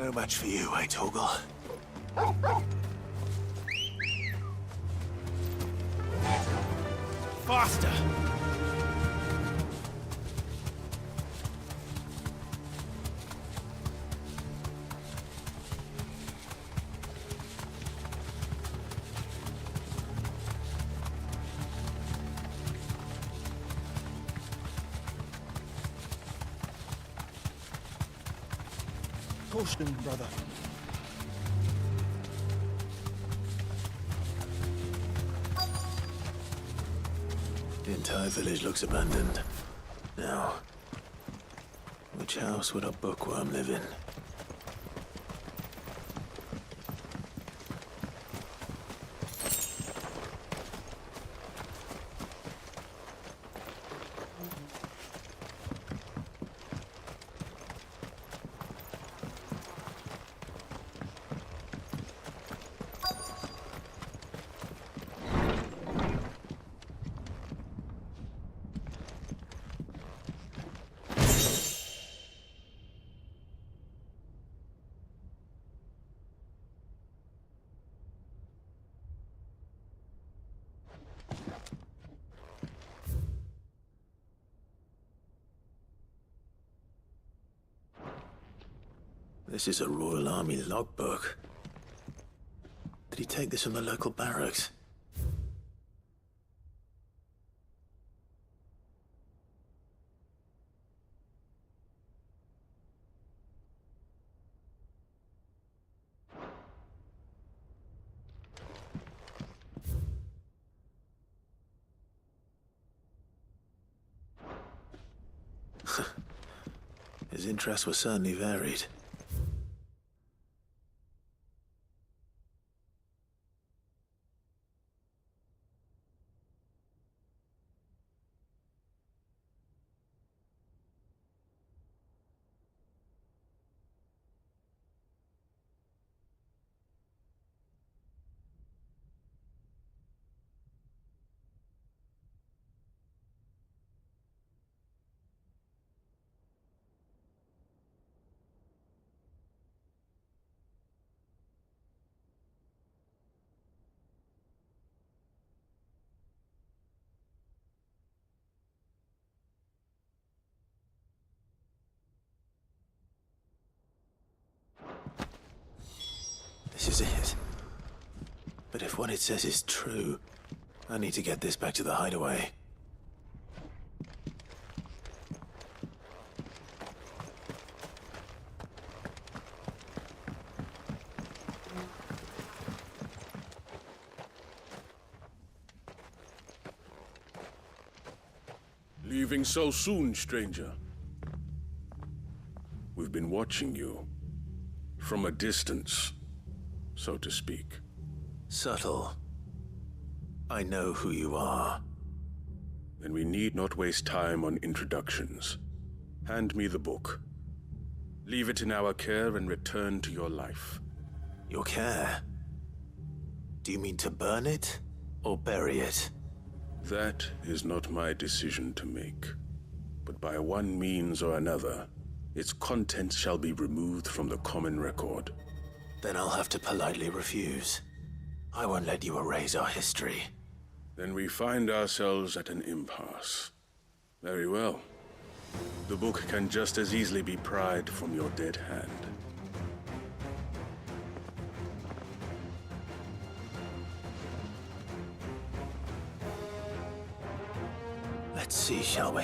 No match for you, eh, Toggle? Faster! Caution, brother. The entire village looks abandoned. Now, which house would a bookworm live in? This is a Royal Army logbook. Did he take this from the local barracks? His interests were certainly varied. This is it. But if what it says is true, I need to get this back to the hideaway. Leaving so soon, stranger? We've been watching you. From a distance, so to speak. Subtle. I know who you are. Then we need not waste time on introductions. Hand me the book. Leave it in our care and return to your life. Your care? Do you mean to burn it, or bury it? That is not my decision to make. But by one means or another, its contents shall be removed from the common record. Then I'll have to politely refuse. I won't let you erase our history. Then we find ourselves at an impasse. Very well. The book can just as easily be pried from your dead hand. Let's see, shall we?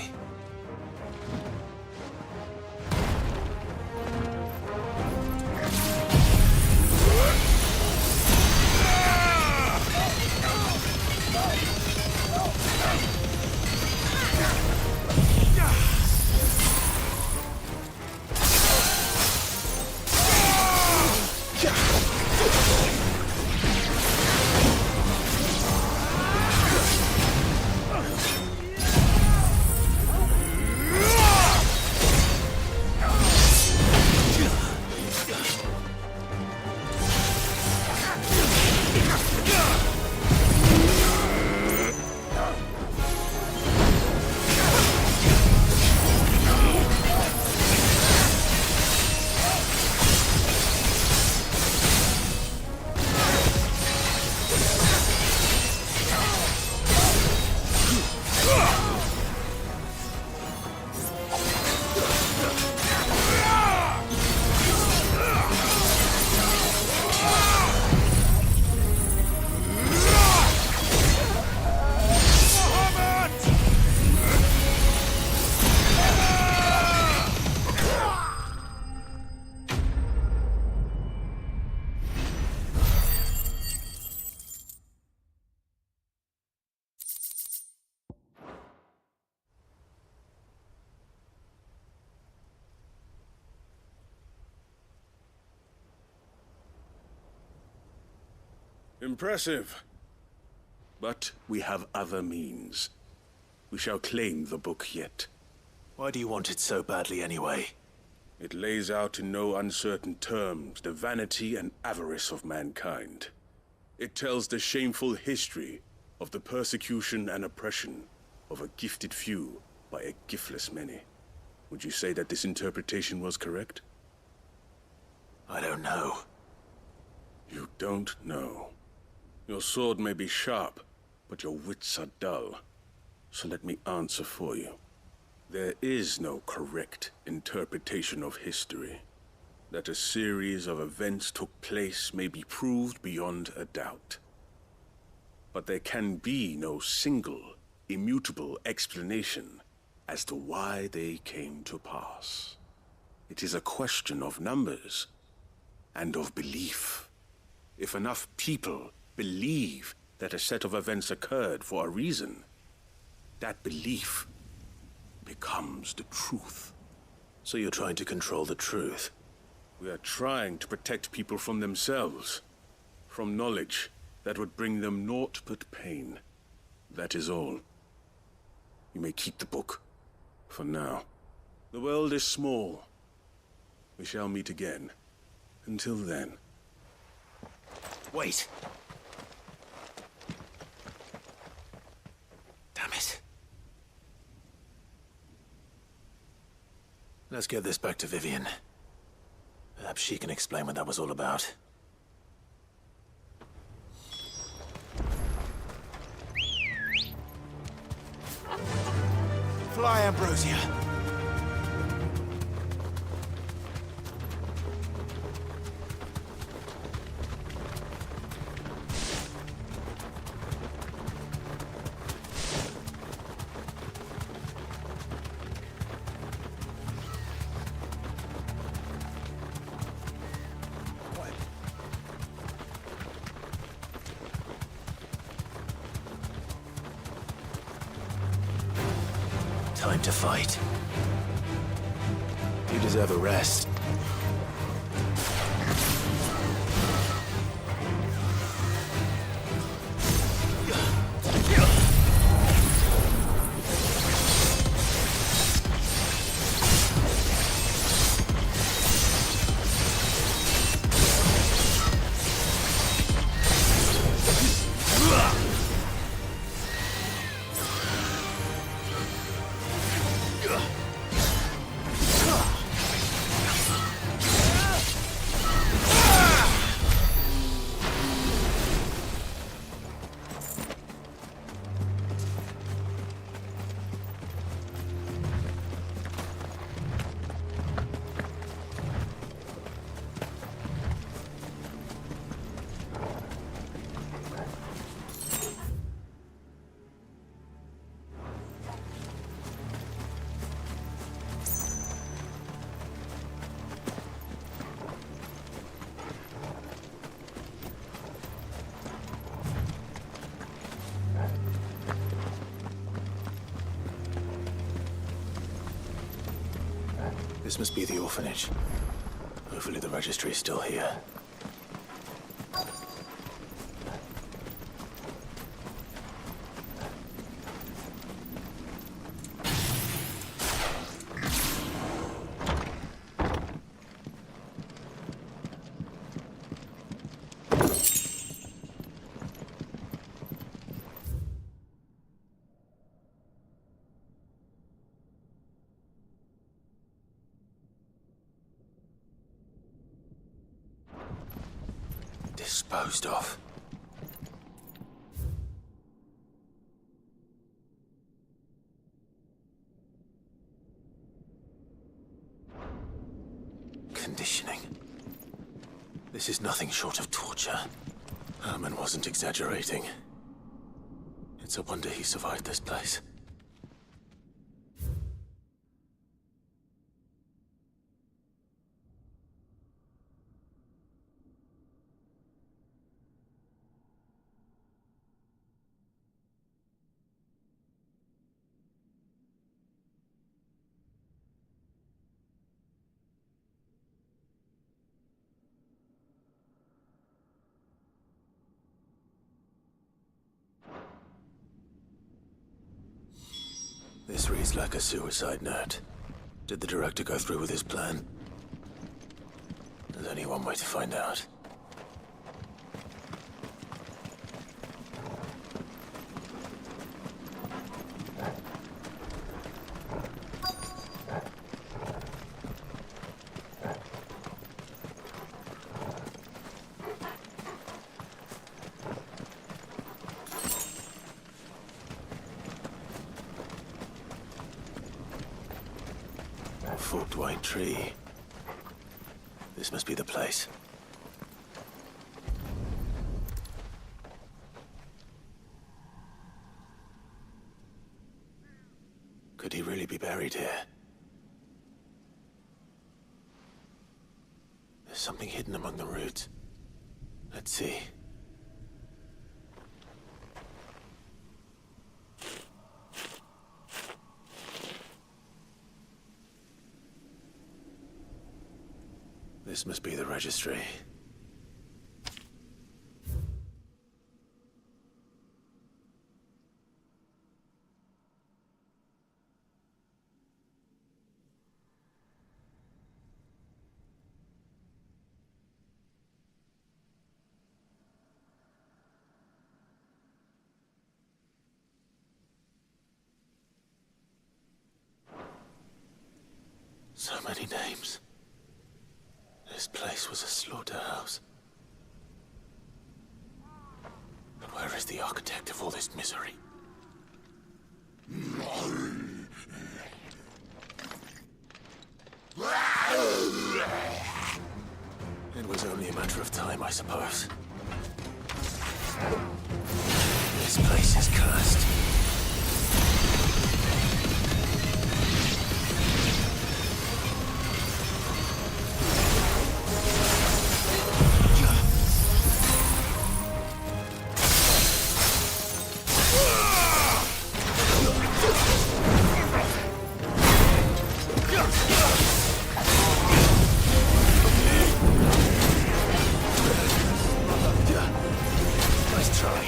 Impressive. But we have other means. We shall claim the book yet. Why do you want it so badly anyway? It lays out in no uncertain terms the vanity and avarice of mankind. It tells the shameful history of the persecution and oppression of a gifted few by a giftless many. Would you say that this interpretation was correct? I don't know. You don't know. Your sword may be sharp, but your wits are dull. So let me answer for you. There is no correct interpretation of history. that a series of events took place may be proved beyond a doubt. But there can be no single, immutable explanation as to why they came to pass. It is a question of numbers and of belief. If enough people believe that a set of events occurred for a reason, that belief becomes the truth. So you're trying to control the truth? We are trying to protect people from themselves, from knowledge that would bring them naught but pain. That is all. You may keep the book, for now. The world is small. We shall meet again. Until then. Wait! Damn it. Let's get this back to Vivian. Perhaps she can explain what that was all about. Fly, Ambrosia! Time to fight. You deserve a rest. This must be the orphanage. Hopefully the registry is still here. Disposed of. Conditioning. This is nothing short of torture. Herman wasn't exaggerating. It's a wonder he survived this place. This reads like a suicide note. Did the director go through with his plan? There's only one way to find out. Forked white tree. This must be the place. Could he really be buried here? There's something hidden among the roots. Let's see. This must be the registry. So many names. This place was a slaughterhouse. But where is the architect of all this misery? It was only a matter of time, I suppose. This place is cursed. Nice try.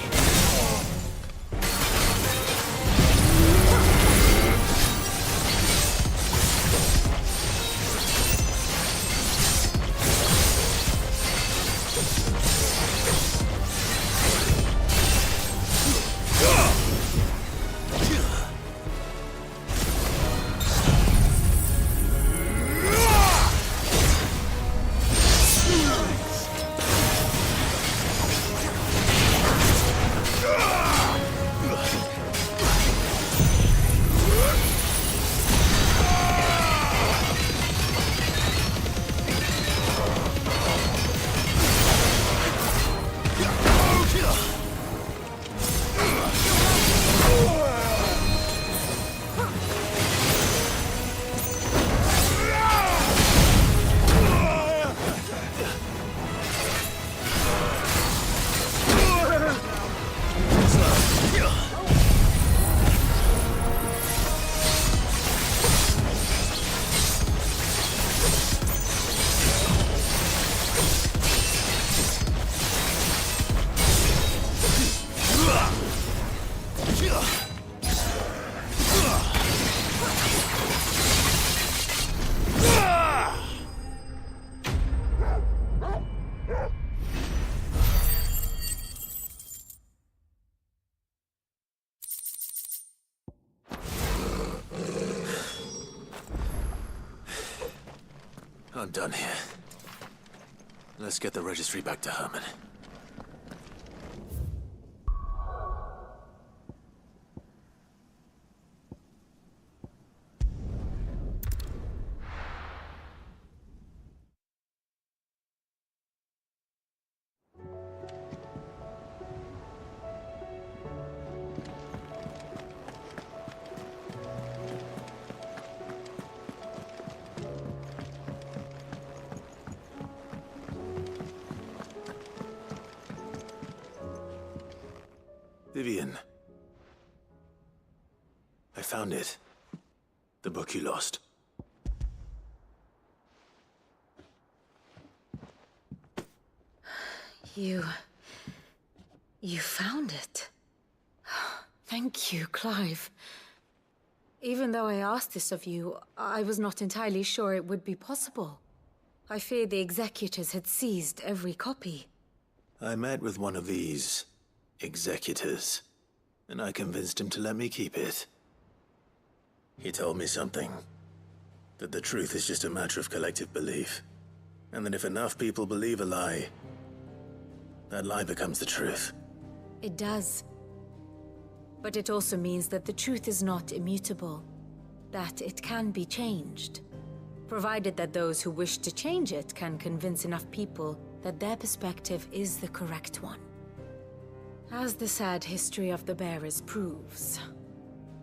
I'm done here. Let's get the registry back to Herman. Vivian. I found it. The book you lost. You found it. Thank you, Clive. Even though I asked this of you, I was not entirely sure it would be possible. I feared the executors had seized every copy. I met with one of these executors, and I convinced him to let me keep it. He told me something. That the truth is just a matter of collective belief. And that if enough people believe a lie, that lie becomes the truth. It does. But it also means that the truth is not immutable. That it can be changed. provided that those who wish to change it can convince enough people that their perspective is the correct one. As the sad history of the bearers proves.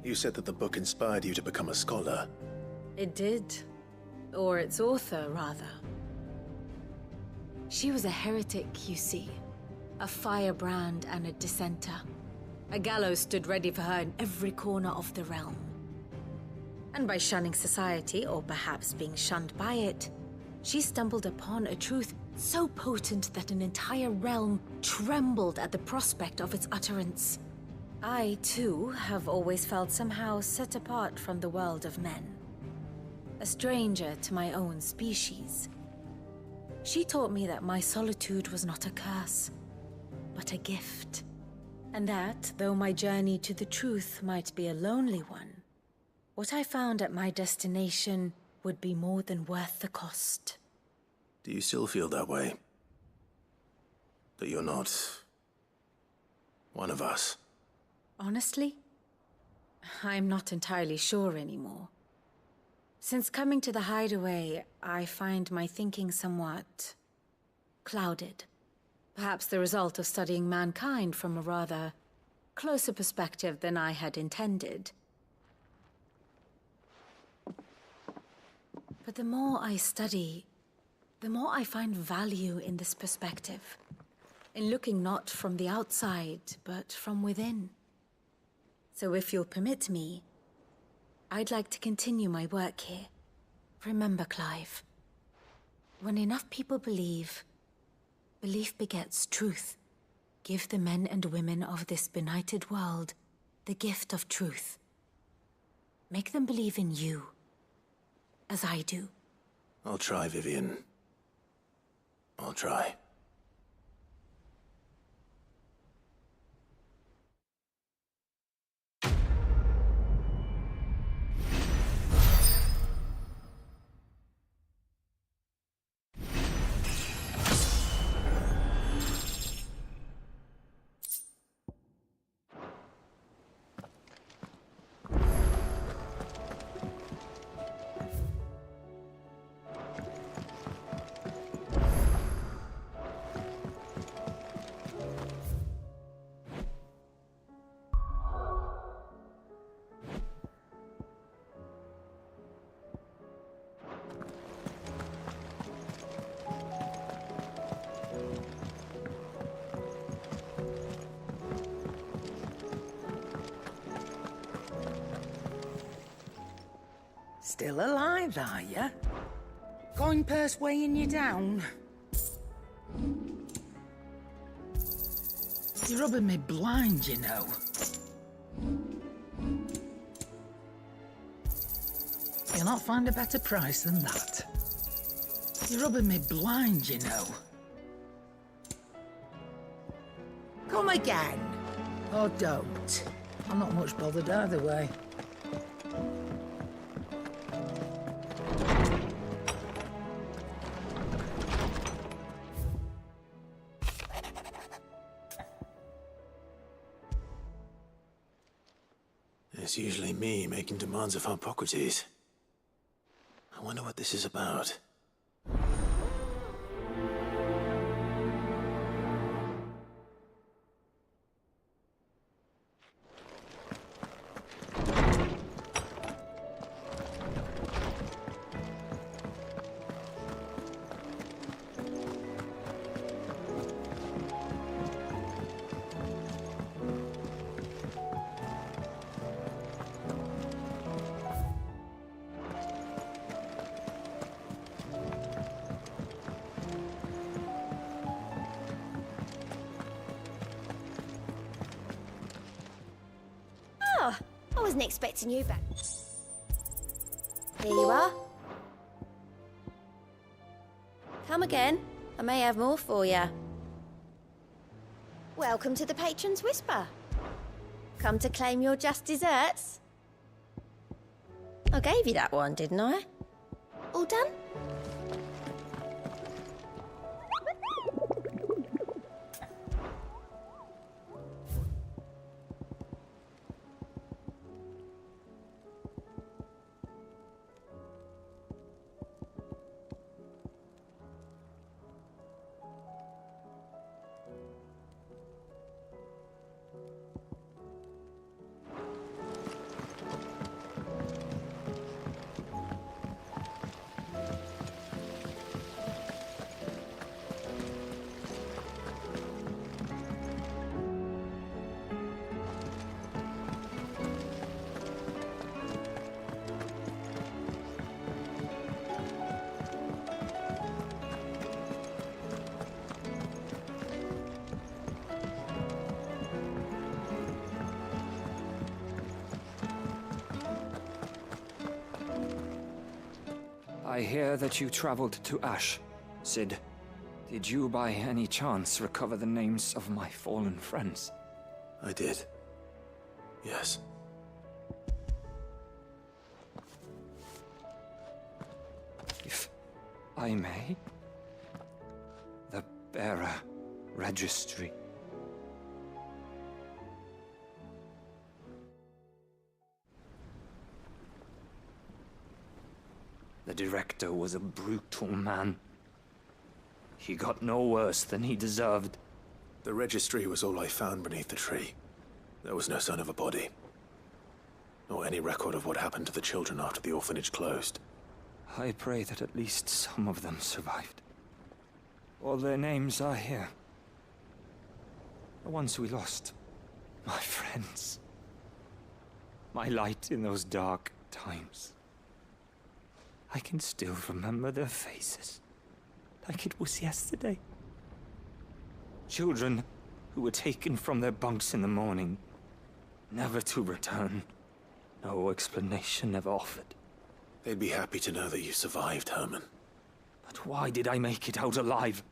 You said that the book inspired you to become a scholar. It did. Or its author, rather. She was a heretic, you see. A firebrand and a dissenter. A gallows stood ready for her in every corner of the realm. And by shunning society, or perhaps being shunned by it, she stumbled upon a truth so potent that an entire realm trembled at the prospect of its utterance. I, too, have always felt somehow set apart from the world of men. A stranger to my own species. She taught me that my solitude was not a curse, but a gift. And that, though my journey to the truth might be a lonely one, what I found at my destination would be more than worth the cost. Do you still feel that way? That you're not one of us? Honestly, I'm not entirely sure anymore. Since coming to the hideaway, I find my thinking somewhat clouded. Perhaps the result of studying mankind from a rather closer perspective than I had intended. But the more I study, the more I find value in this perspective. In looking not from the outside, but from within. So if you'll permit me, I'd like to continue my work here. Remember, Clive, when enough people believe, belief begets truth. Give the men and women of this benighted world the gift of truth. Make them believe in you, as I do. I'll try, Vivian. I'll try. Still alive, are you? Coin purse weighing you down? You're rubbing me blind, you know. You'll not find a better price than that. You're rubbing me blind, you know. Come again. Or don't. I'm not much bothered either way. It's usually me making demands of Hippocrates. I wonder what this is about. I wasn't expecting you back. Here you are. Come again. I may have more for you. Welcome to the Patron's Whisper. Come to claim your just desserts? I gave you that one, didn't I? All done? I hear that you traveled to Ash, Cid. Did you by any chance recover the names of my fallen friends? I did. Yes. If I may, the bearer registry. The director was a brutal man. He got no worse than he deserved. The registry was all I found beneath the tree. There was no sign of a body. Nor any record of what happened to the children after the orphanage closed. I pray that at least some of them survived. All their names are here. The ones we lost. My friends. My light in those dark times. I can still remember their faces, like it was yesterday. Children who were taken from their bunks in the morning, never to return. No explanation ever offered. They'd be happy to know that you survived, Herman. But why did I make it out alive,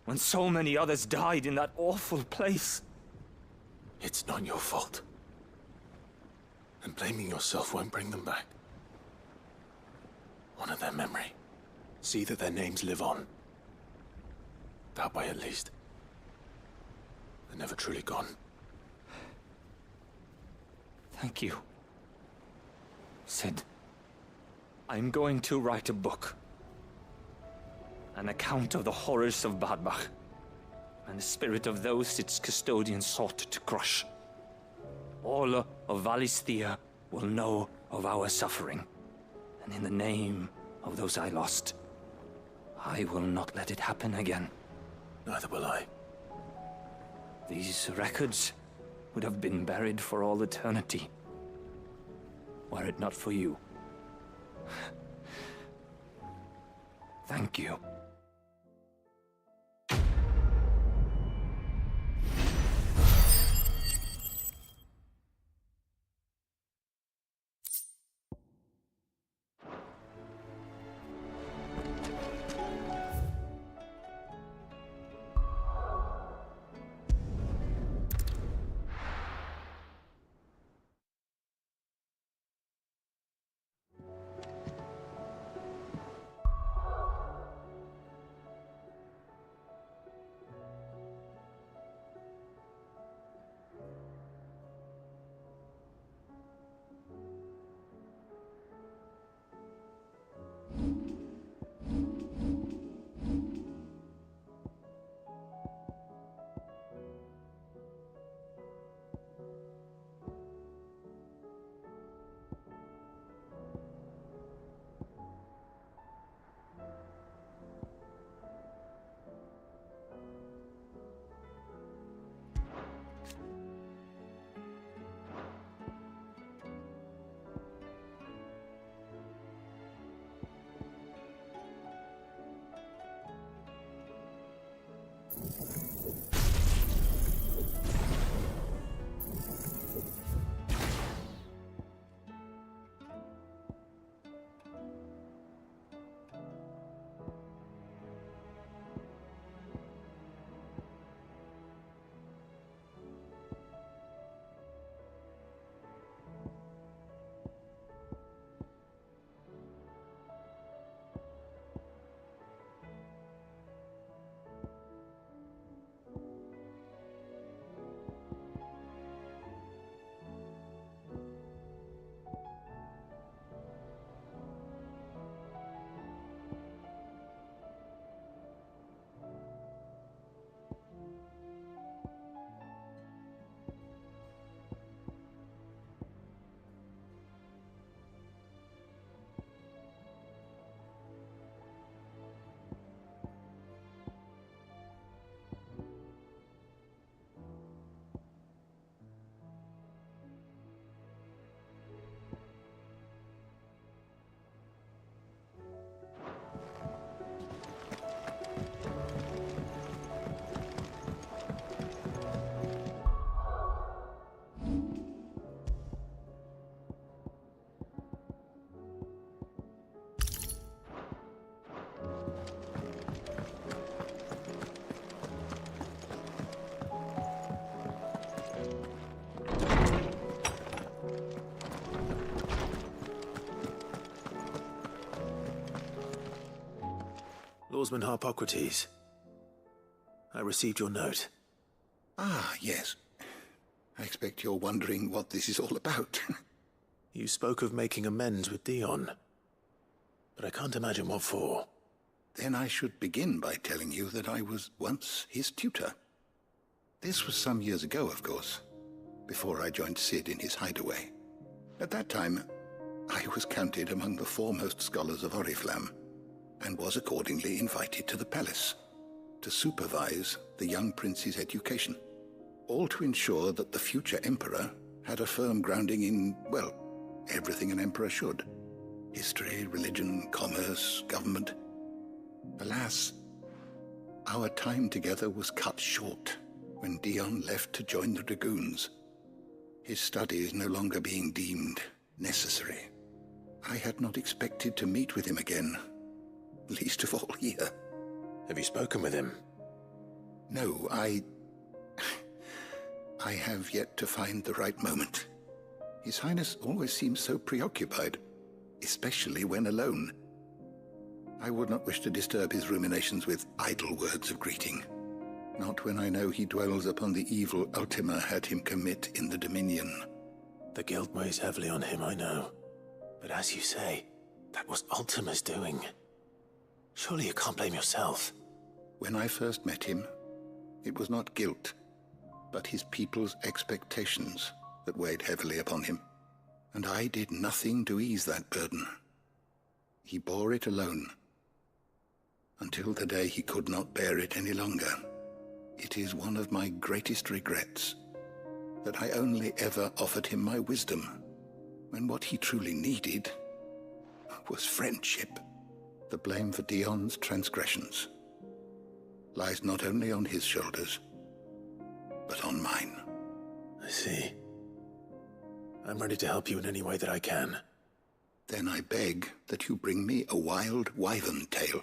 when so many others died in that awful place? It's not your fault. And blaming yourself won't bring them back. Honor their memory. See that their names live on. That way, at least. They're never truly gone. Thank you, Cid. I'm going to write a book. An account of the horrors of Badbach, and the spirit of those its custodians sought to crush. All of Valisthea will know of our suffering. And in the name of those I lost, I will not let it happen again. Neither will I. These records would have been buried for all eternity, were it not for you. Thank you. Lawsman Harpocrates. I received your note. Ah, yes. I expect you're wondering what this is all about. You spoke of making amends with Dion, but I can't imagine what for. Then I should begin by telling you that I was once his tutor. This was some years ago, of course, before I joined Cid in his hideaway. At that time, I was counted among the foremost scholars of Oriflamme, and was accordingly invited to the palace to supervise the young prince's education, all to ensure that the future emperor had a firm grounding in, well, everything an emperor should. History, religion, commerce, government. Alas, our time together was cut short when Dion left to join the Dragoons, his studies no longer being deemed necessary. I had not expected to meet with him again, least of all here. Have you spoken with him? No, I have yet to find the right moment. His Highness always seems so preoccupied, especially when alone. I would not wish to disturb his ruminations with idle words of greeting, not when I know he dwells upon the evil Ultima had him commit in the Dominion. The guilt weighs heavily on him, I know. But as you say, that was Ultima's doing. Surely you can't blame yourself. When I first met him, it was not guilt, but his people's expectations that weighed heavily upon him. And I did nothing to ease that burden. He bore it alone, until the day he could not bear it any longer. It is one of my greatest regrets that I only ever offered him my wisdom, when what he truly needed was friendship. The blame for Dion's transgressions lies not only on his shoulders, but on mine. I see. I'm ready to help you in any way that I can. Then I beg that you bring me a wild wyvern tail.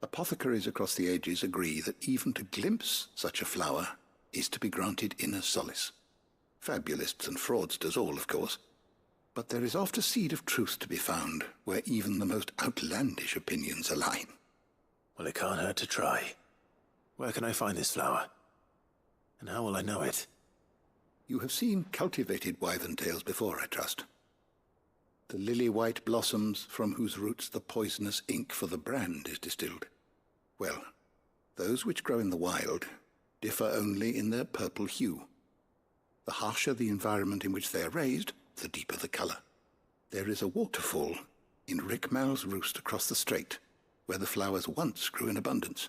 Apothecaries across the ages agree that even to glimpse such a flower is to be granted inner solace. Fabulists and fraudsters all, of course. But there is oft a seed of truth to be found where even the most outlandish opinions align. Well, it can't hurt to try. Where can I find this flower? And how will I know it? You have seen cultivated wyvern tails before, I trust. The lily-white blossoms from whose roots the poisonous ink for the brand is distilled. Well, those which grow in the wild differ only in their purple hue. The harsher the environment in which they are raised, the deeper the color. There is a waterfall in Rickmal's roost across the strait, where the flowers once grew in abundance.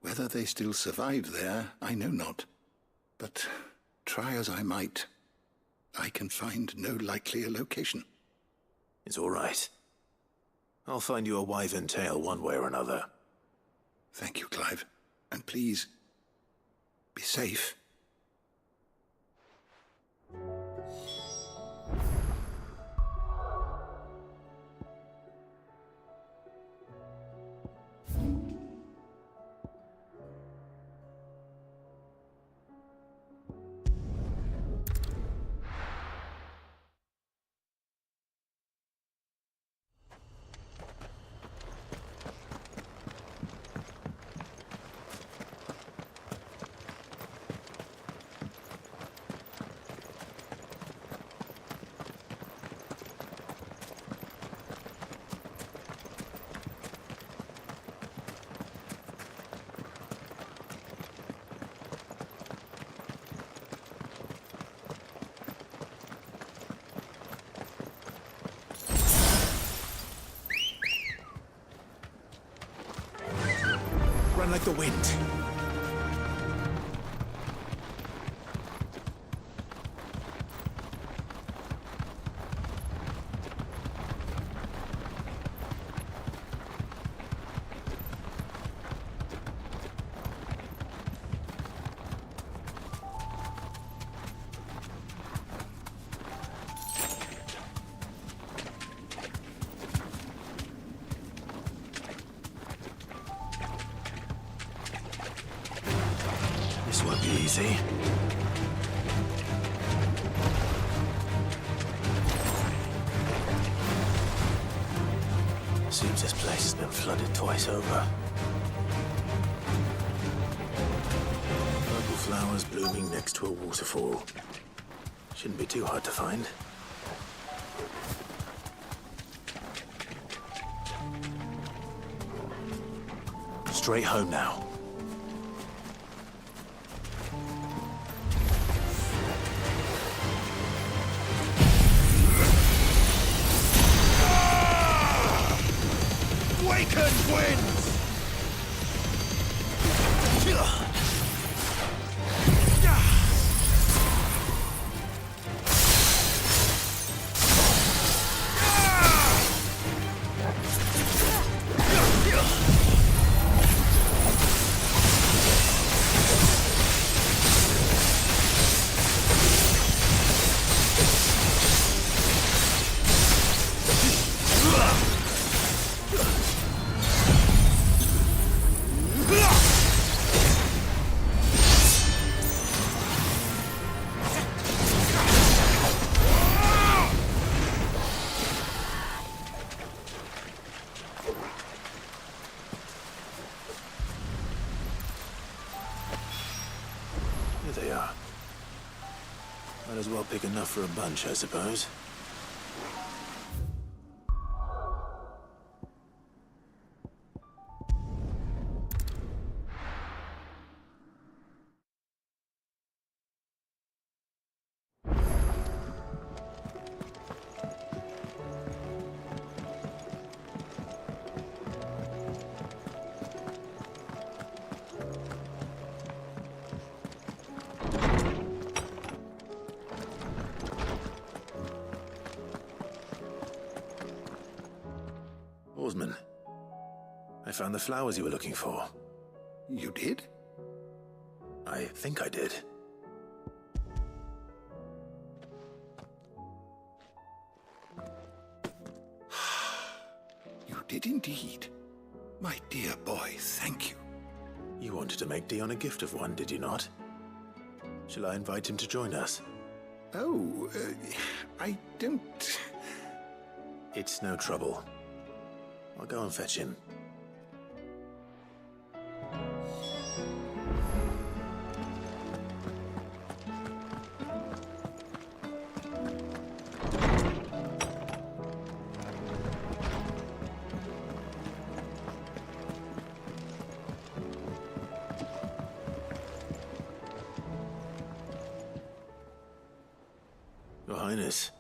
Whether they still survive there, I know not. But try as I might, I can find no likelier location. It's all right. I'll find you a wyvern tail one way or another. Thank you, Clive. And please, be safe. Run like the wind. This won't be easy. Seems this place has been flooded twice over. flowers blooming next to a waterfall. Shouldn't be too hard to find. Straight home now. Wakened winds! Here they are. Might as well pick enough for a bunch, I suppose. Oarsman, I found the flowers you were looking for. You did? I think I did. You did indeed. My dear boy, thank you. You wanted to make Dion a gift of one, did you not? Shall I invite him to join us? Oh, I don't... It's no trouble. I'll go and fetch him. Your Highness,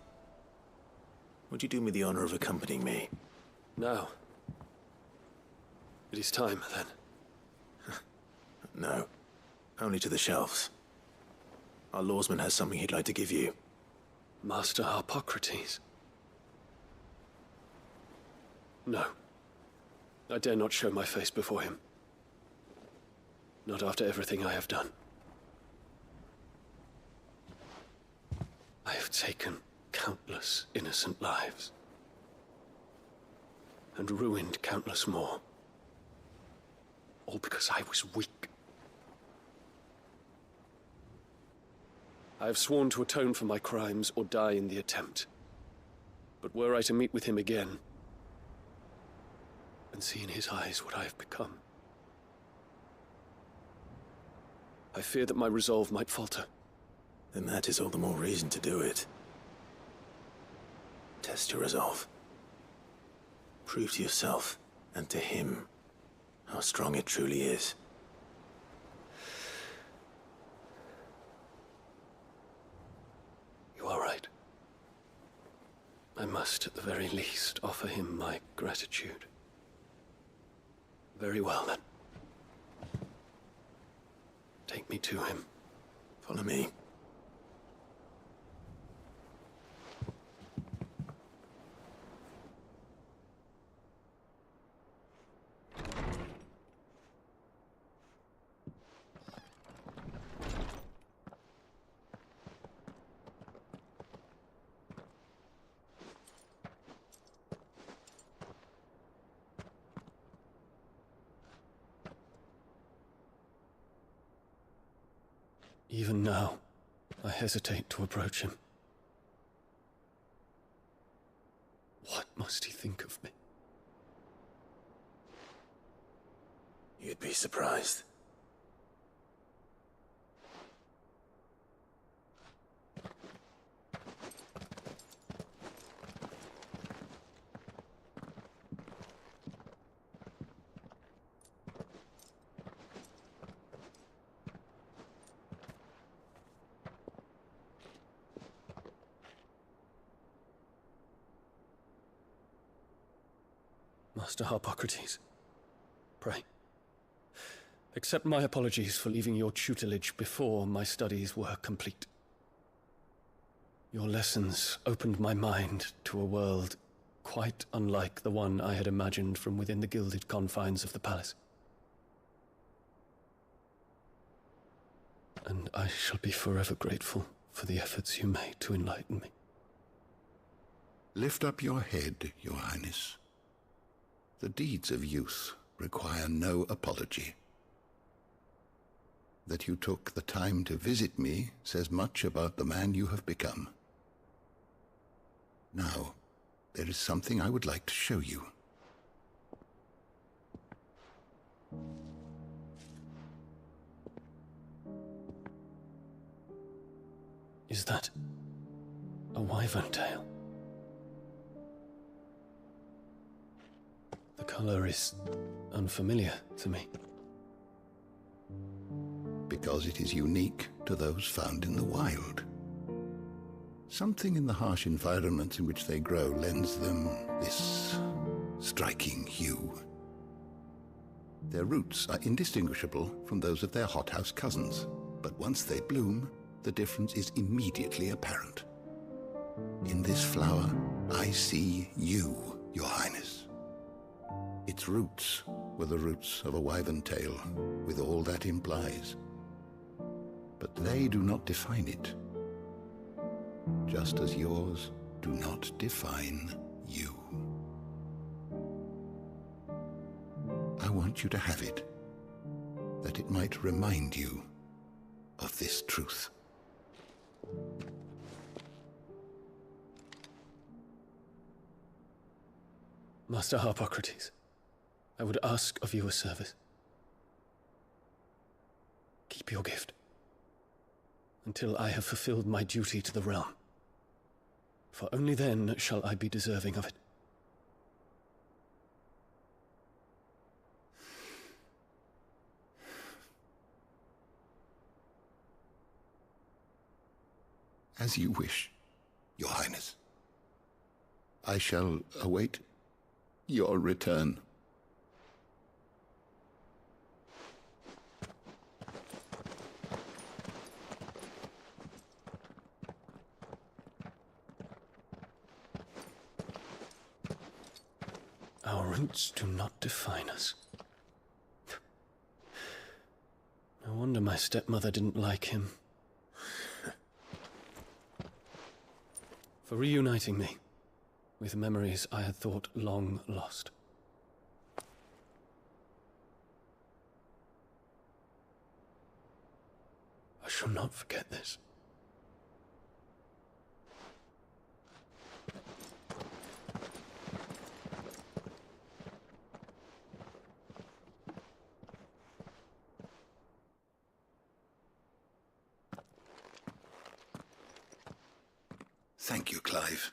would you do me the honor of accompanying me? No. It is time, then. No. Only to the shelves. Our lawsman has something he'd like to give you. Master Harpocrates? No. I dare not show my face before him. Not after everything I have done. I have taken countless innocent lives. And ruined countless more. All because I was weak. I have sworn to atone for my crimes or die in the attempt. But were I to meet with him again, and see in his eyes what I have become, I fear that my resolve might falter. Then that is all the more reason to do it. Test your resolve. Prove to yourself, and to him, how strong it truly is. You are right. I must, at the very least, offer him my gratitude. Very well, then. Take me to him. Follow me. Even now, I hesitate to approach him. What must he think of me? You'd be surprised. Master Harpocrates, pray, accept my apologies for leaving your tutelage before my studies were complete. Your lessons opened my mind to a world quite unlike the one I had imagined from within the gilded confines of the palace. And I shall be forever grateful for the efforts you made to enlighten me. Lift up your head, Your Highness. The deeds of youth require no apology. That you took the time to visit me says much about the man you have become. Now, there is something I would like to show you. Is that a wyvern tail? The color is unfamiliar to me. Because it is unique to those found in the wild. Something in the harsh environment in which they grow lends them this striking hue. Their roots are indistinguishable from those of their hothouse cousins, but once they bloom, the difference is immediately apparent. In this flower, I see you, Your Highness. Its roots were the roots of a wyvern tail, with all that implies. But they do not define it, just as yours do not define you. I want you to have it, that it might remind you of this truth. Master Harpocrates, I would ask of you a service. Keep your gift until I have fulfilled my duty to the realm, for only then shall I be deserving of it. As you wish, Your Highness. I shall await your return. Our roots do not define us. No wonder my stepmother didn't like him. For reuniting me with memories I had thought long lost. I shall not forget this. Thank you, Clive.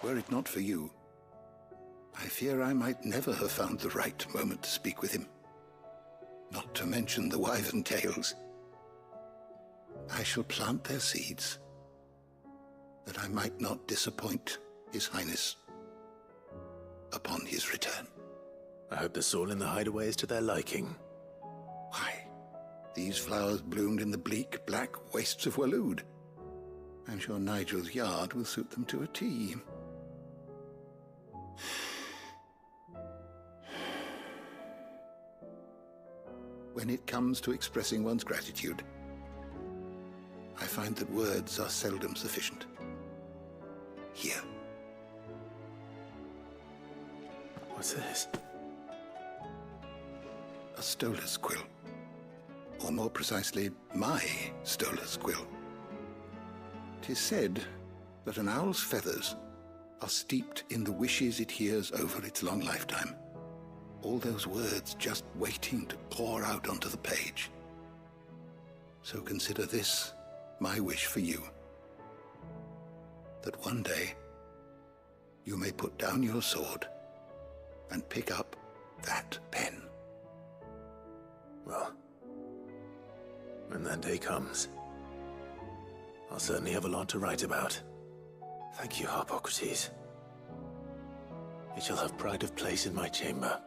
Were it not for you, I fear I might never have found the right moment to speak with him. Not to mention the wyvern tails. I shall plant their seeds, that I might not disappoint His Highness upon his return. I hope the soil in the hideaway is to their liking. Why, these flowers bloomed in the bleak, black wastes of Waloed. I'm sure Nigel's yard will suit them to a T. When it comes to expressing one's gratitude, I find that words are seldom sufficient. Here. What's this? A stoler's quill. Or more precisely, my stoler's quill. 'Tis said that an owl's feathers are steeped in the wishes it hears over its long lifetime. All those words just waiting to pour out onto the page. So consider this my wish for you. That one day you may put down your sword and pick up that pen. Well, when that day comes, I'll certainly have a lot to write about. Thank you, Harpocrates. It shall have pride of place in my chamber.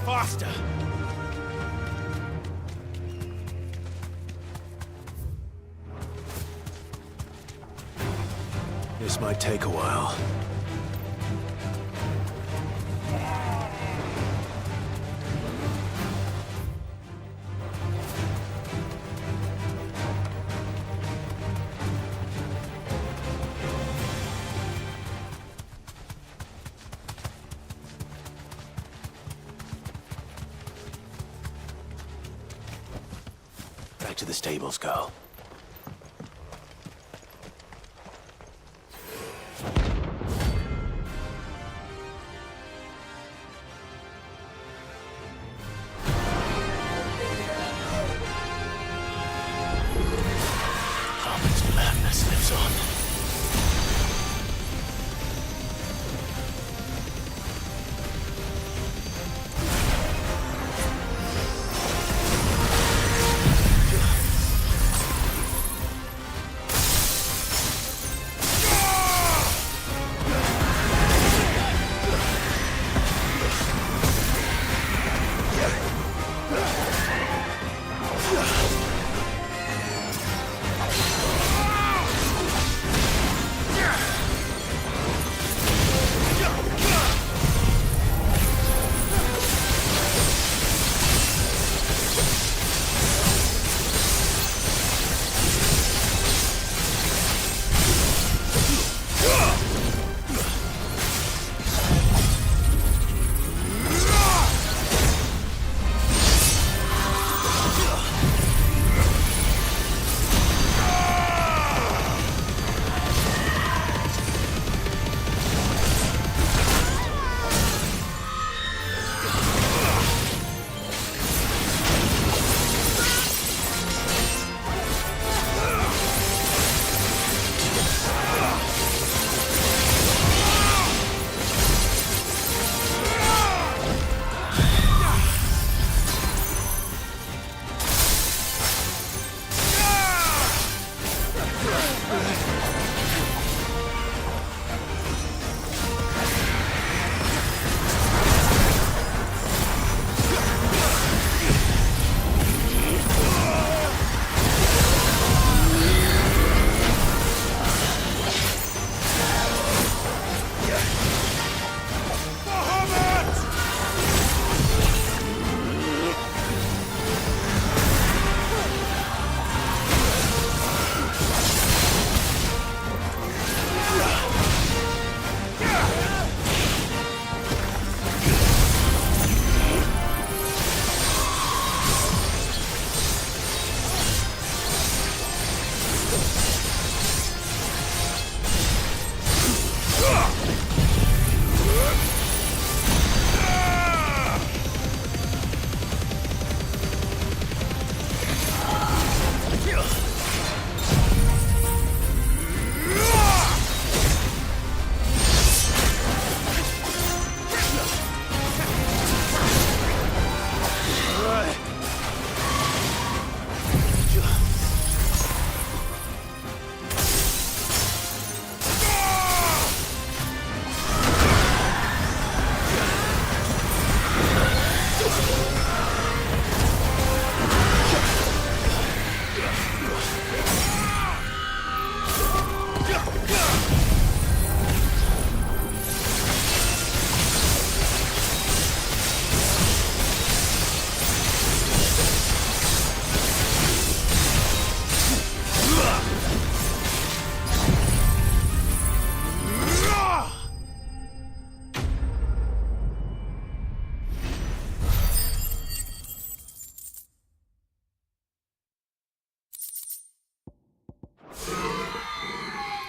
Faster! This might take a while. Back to the stables, girl. Harmon's madness lives on.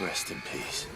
Rest in peace.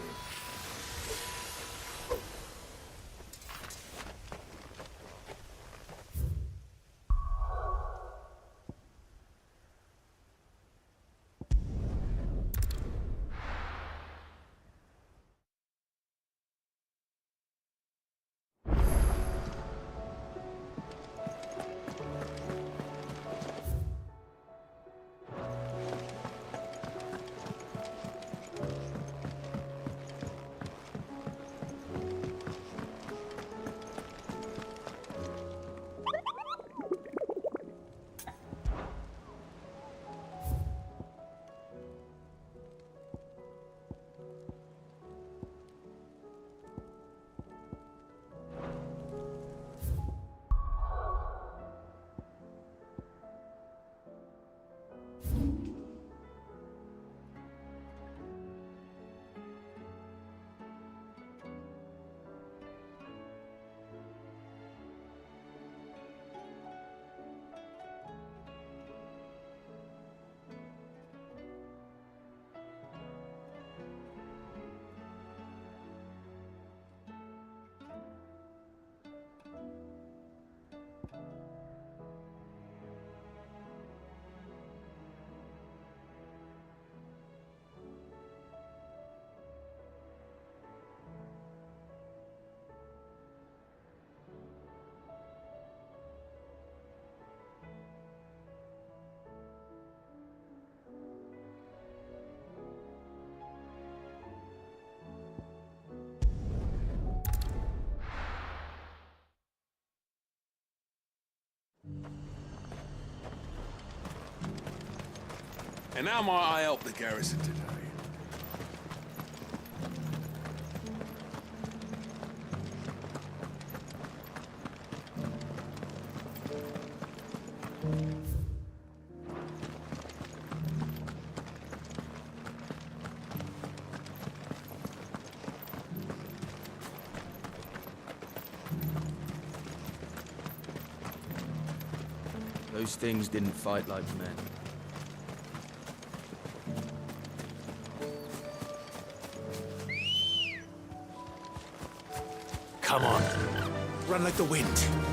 And how might I help the garrison today? Those things didn't fight like men. Come on. Run like the wind.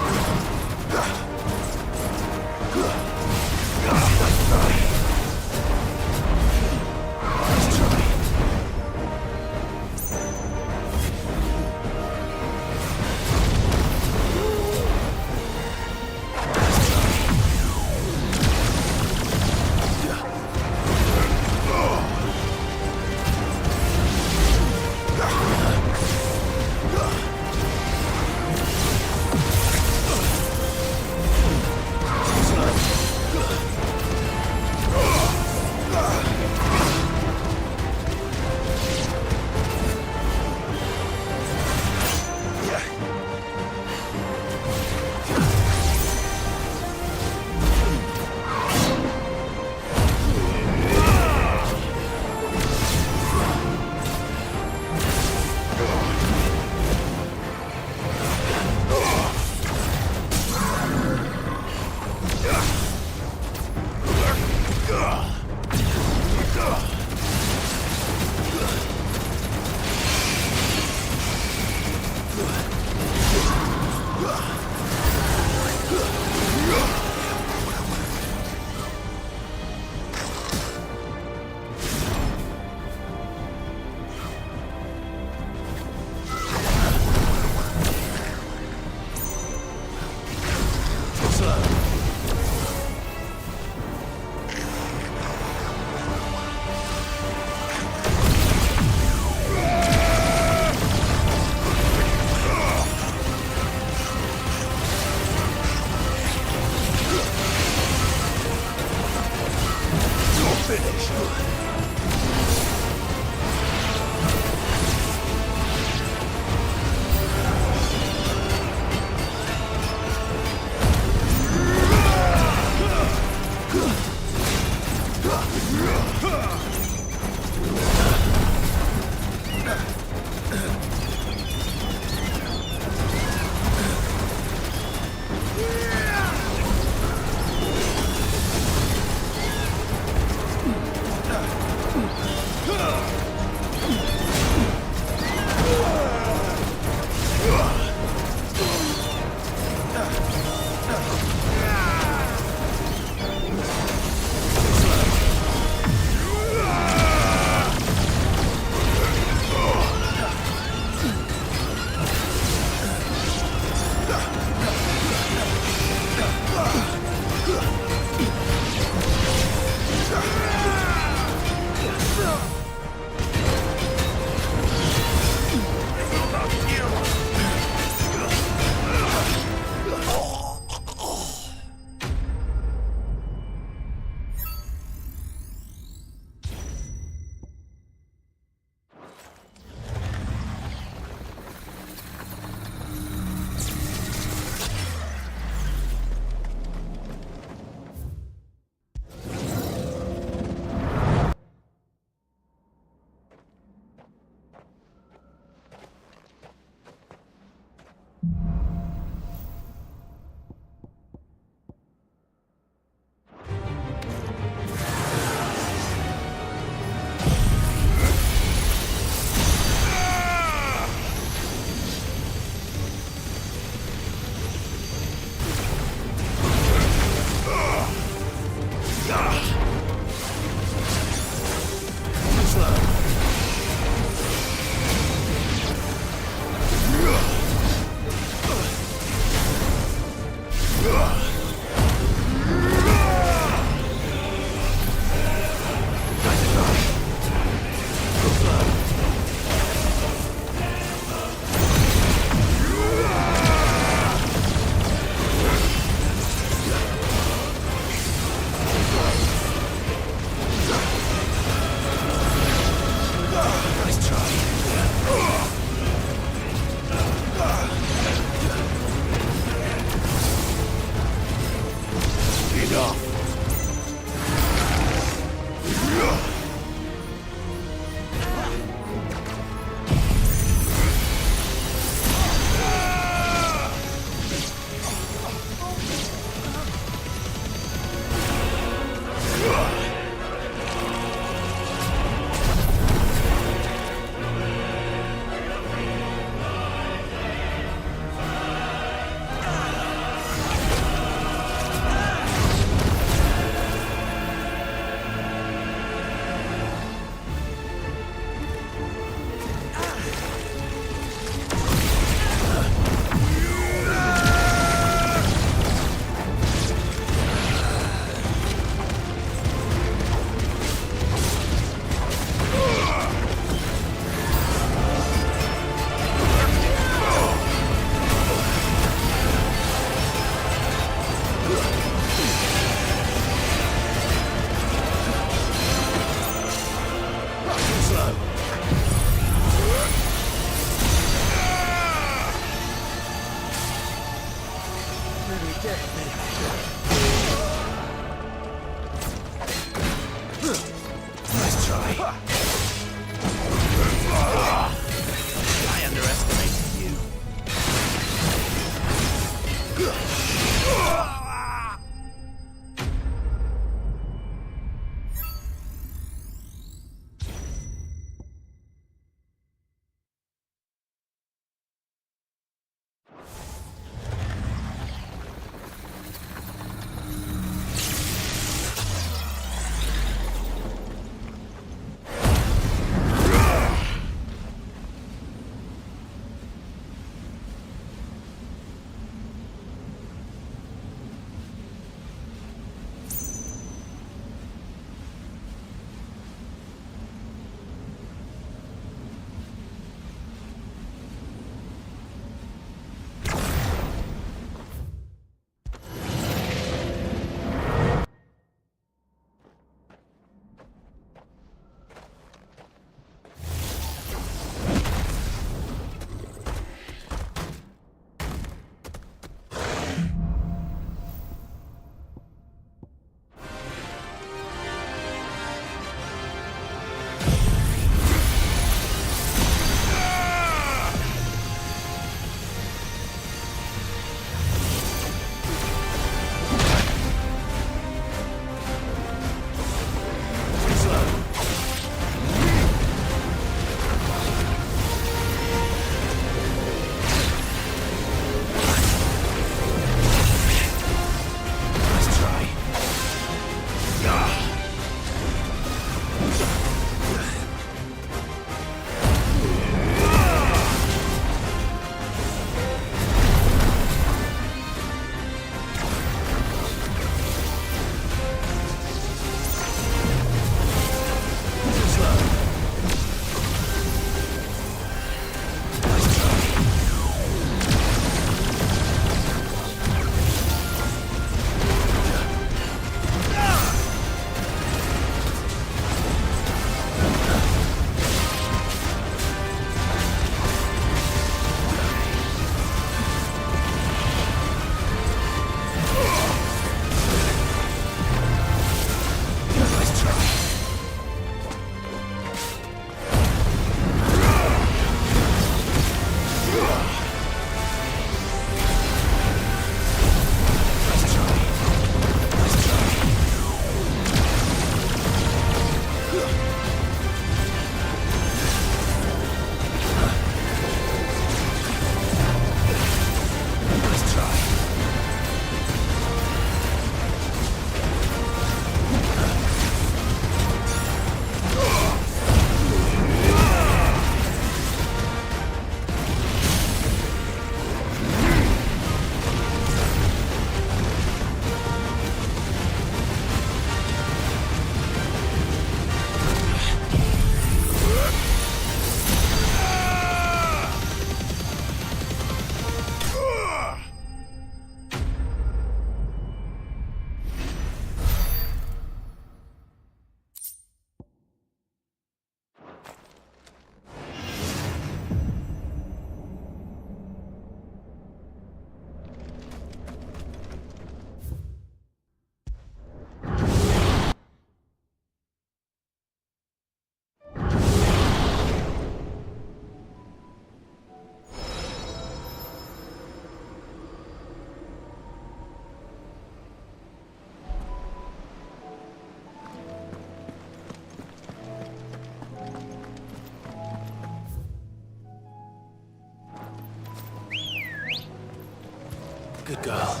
Good girl.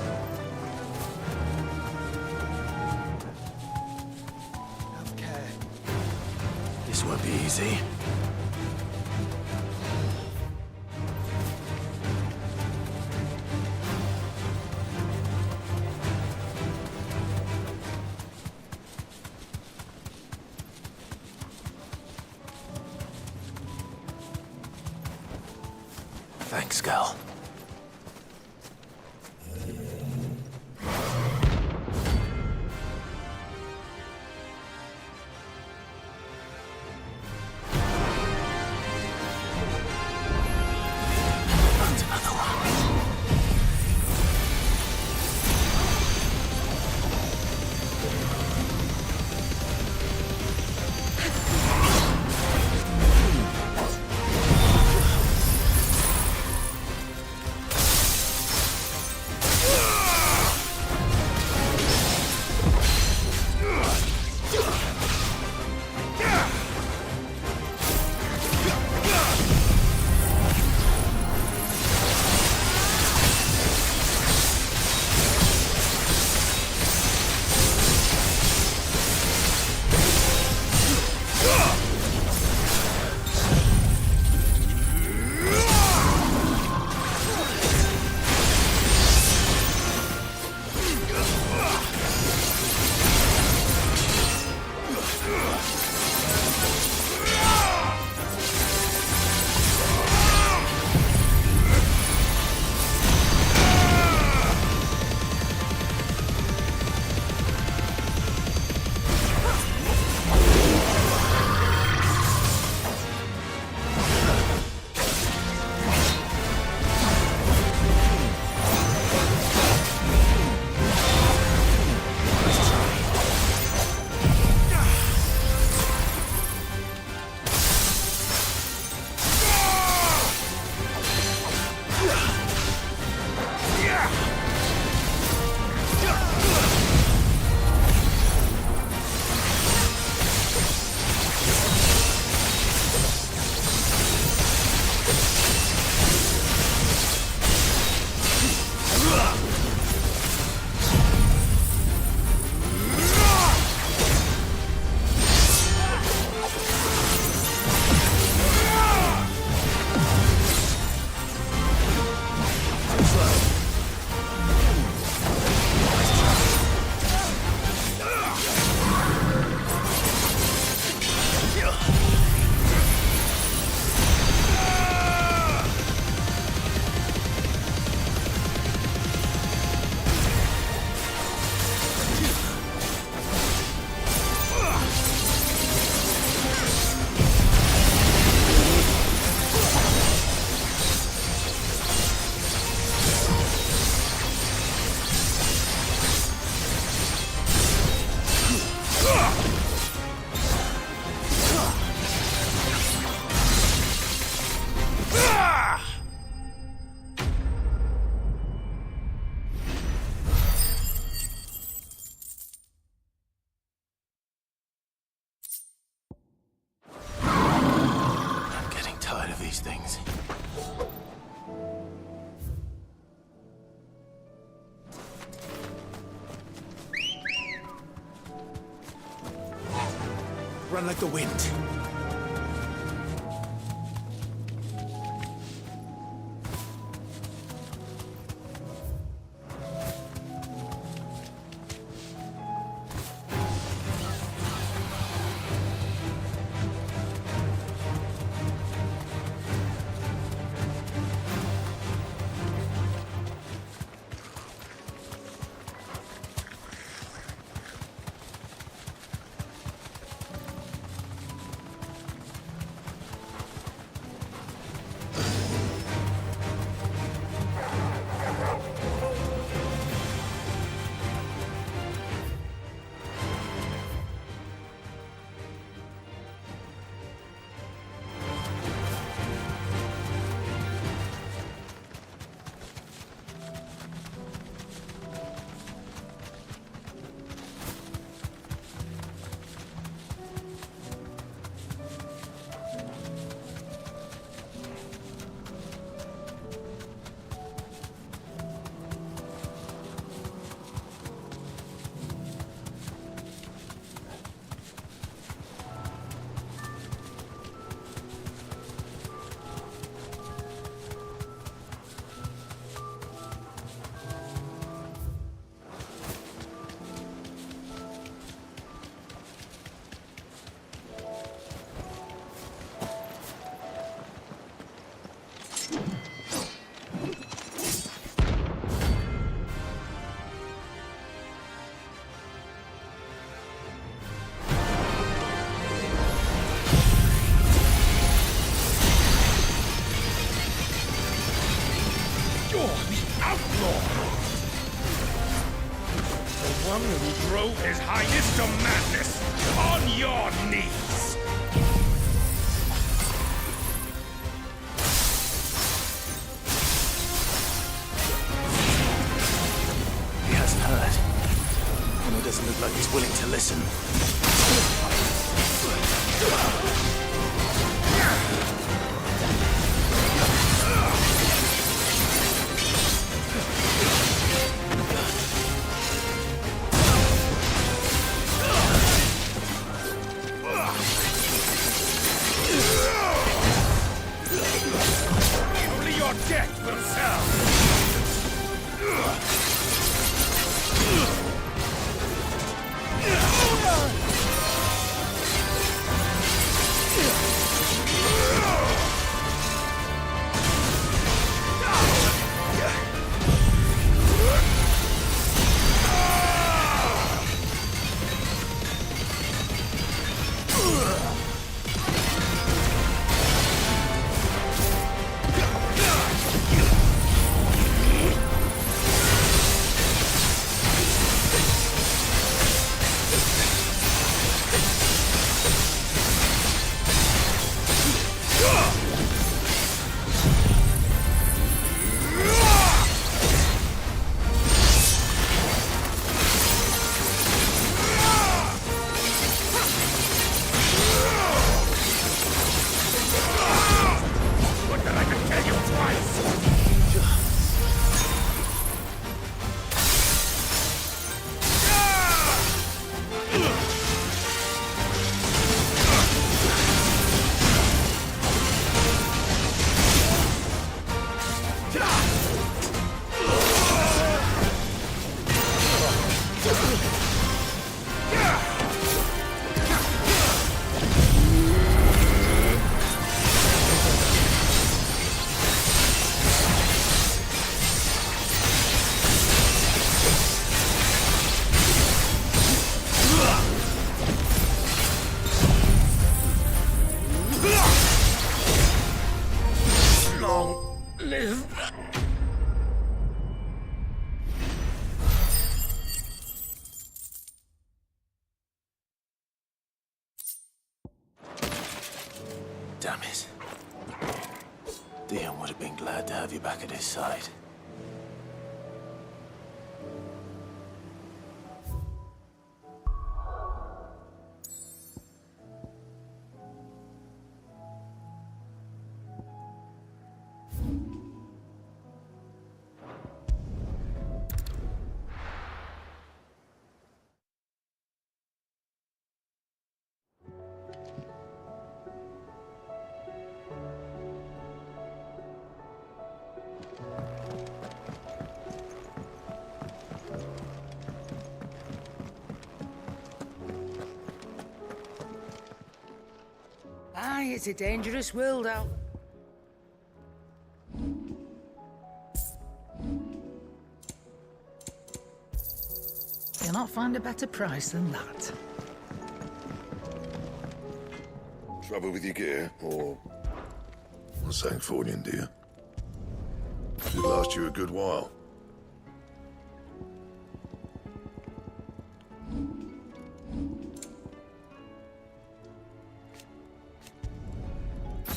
Have care. This won't be easy. Thanks, Gal. These things. Run like the wind. who drove His Highness to madness! On your knees! He hasn't heard. And he doesn't look like he's willing to listen. Only your death will sell! Damn it. Dion would have been glad to have you back at his side. Aye, it's a dangerous world out. You'll not find a better price than that. Trouble with your gear, or something falling, dear? Should last you a good while.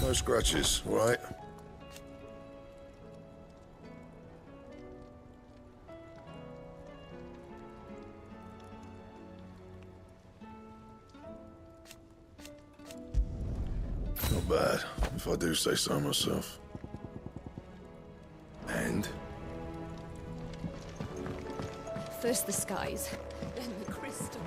No scratches, all right? Not bad, if I do say so myself. And? First the skies, then the crystal.